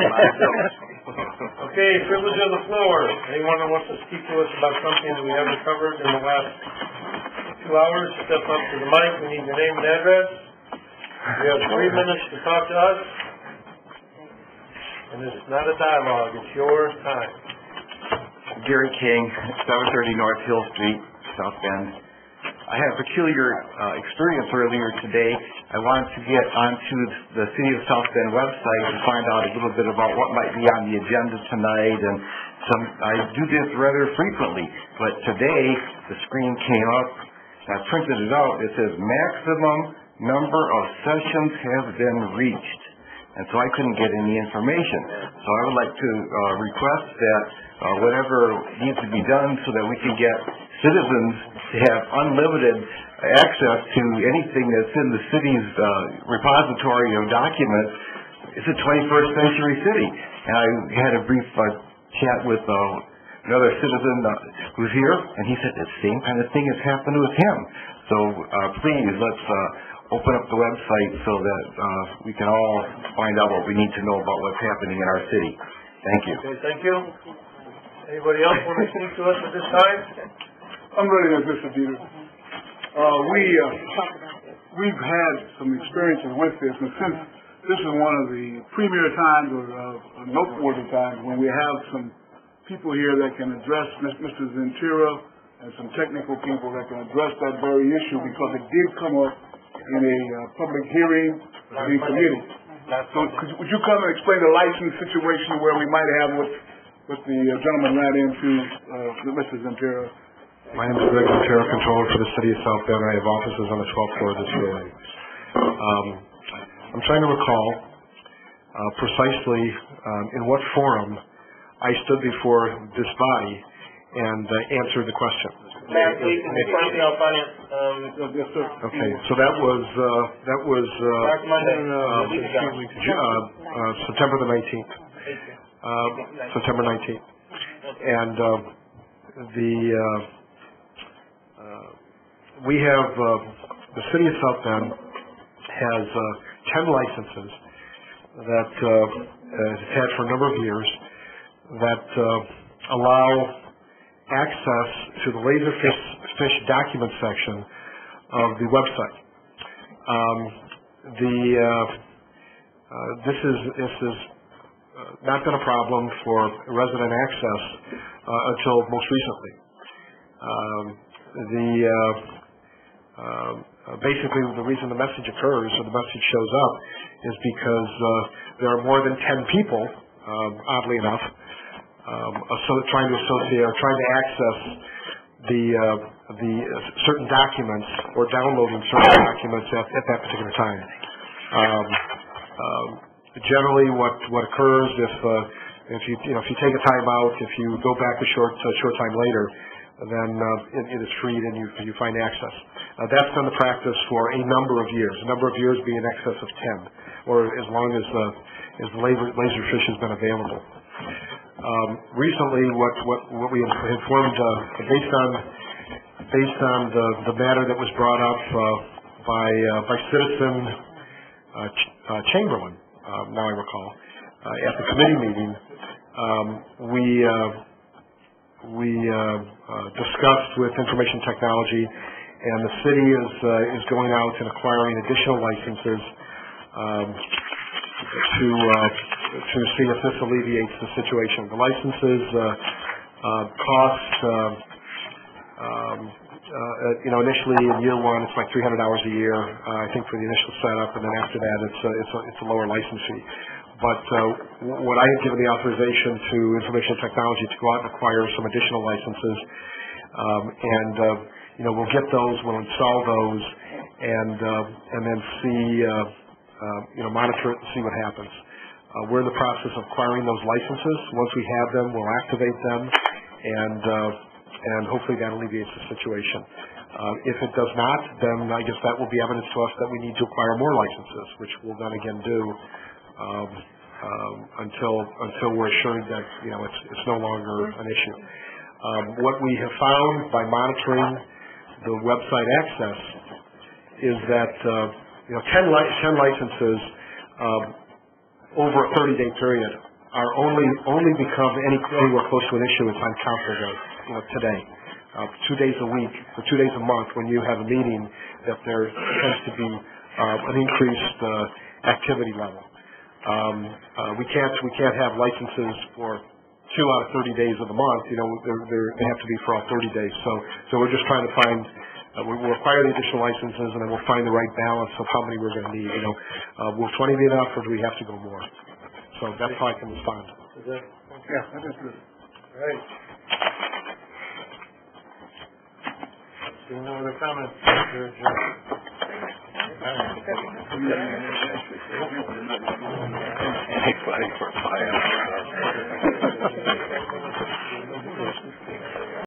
Okay, privilege of the floor. Anyone who wants to speak to us about something that we haven't covered in the last 2 hours, step up to the mic. We need your name and address. You have 3 minutes to talk to us. And it's not a dialogue, it's your time. Gary King, 730 North Hill Street, South Bend. I had a peculiar experience earlier today. I wanted to get onto the City of South Bend website and find out a little bit about what might be on the agenda tonight. And I do this rather frequently, but today the screen came up. I printed it out. It says maximum number of sessions have been reached. And so I couldn't get any information. So I would like to request that whatever needs to be done so that we can get citizens to have unlimited access to anything that's in the city's repository of documents. It's a 21st century city. And I had a brief chat with another citizen who's here, and he said the same kind of thing has happened with him. So please, let's open up the website so that we can all find out what we need to know about what's happening in our city. Thank you. Okay, thank you. Anybody else want to speak to us at this time? I'm ready, Mr. Dieter. We've had some experiences with this, and since this is one of the premier times or noteworthy times when we have some people here that can address Mr. Ventura and some technical people that can address that very issue, because it did come up in a public hearing of the committee. So would you come and explain the license situation where we might have what the gentleman ran into, Mr. Ventura? My name is Greg Ventura, Controller for the City of South Bend. I have offices on the 12th floor of this building. I'm trying to recall precisely in what forum I stood before this body and answered the question. Last week in the Personnel Finance, Okay, so that was last Monday, September the 19th. September 19th. And we have, the city of South Bend has 10 licenses that it's had for a number of years that allow access to the Laserfish document section of the website. This is not been a problem for resident access until most recently. Basically, the reason the message occurs or the message shows up is because there are more than 10 people, oddly enough, trying to access the certain documents or downloading certain documents at that particular time. Generally, what occurs if you take a time out, if you go back a short time later, then it is freed and you find access. That's been the practice for a number of years. A number of years being in excess of 10, or as long as the Laserfish has been available. Recently, what we informed based on the matter that was brought up by Citizen Chamberlain, now I recall, at the committee meeting, we discussed with information technology, and the city is going out and acquiring additional licenses to see if this alleviates the situation. The licenses cost, initially in year one it's like $300 a year, I think, for the initial setup, and then after that it's a lower license fee. But what I had given the authorization to information technology to go out and acquire some additional licenses, and we'll get those, we'll install those, and then see, monitor it and see what happens. We're in the process of acquiring those licenses. Once we have them, we'll activate them, and hopefully that alleviates the situation. If it does not, then I guess that will be evidence to us that we need to acquire more licenses, which we'll then again do until we're assured that it's no longer an issue. What we have found by monitoring the website access is that 10 licenses over a 30-day period are only become anywhere close to an issue at time council day today. 2 days a week or 2 days a month, when you have a meeting, that there tends to be an increased activity level. We can't have licenses for 2 out of 30 days of the month. They have to be for all 30 days. So we're just trying to find. We'll acquire the additional licenses, and then we'll find the right balance of how many we're going to need. Will 20 be enough, or do we have to go more? So that's how I can respond. Is that? Yeah, that is good. All right. No other comments? Anybody for fire?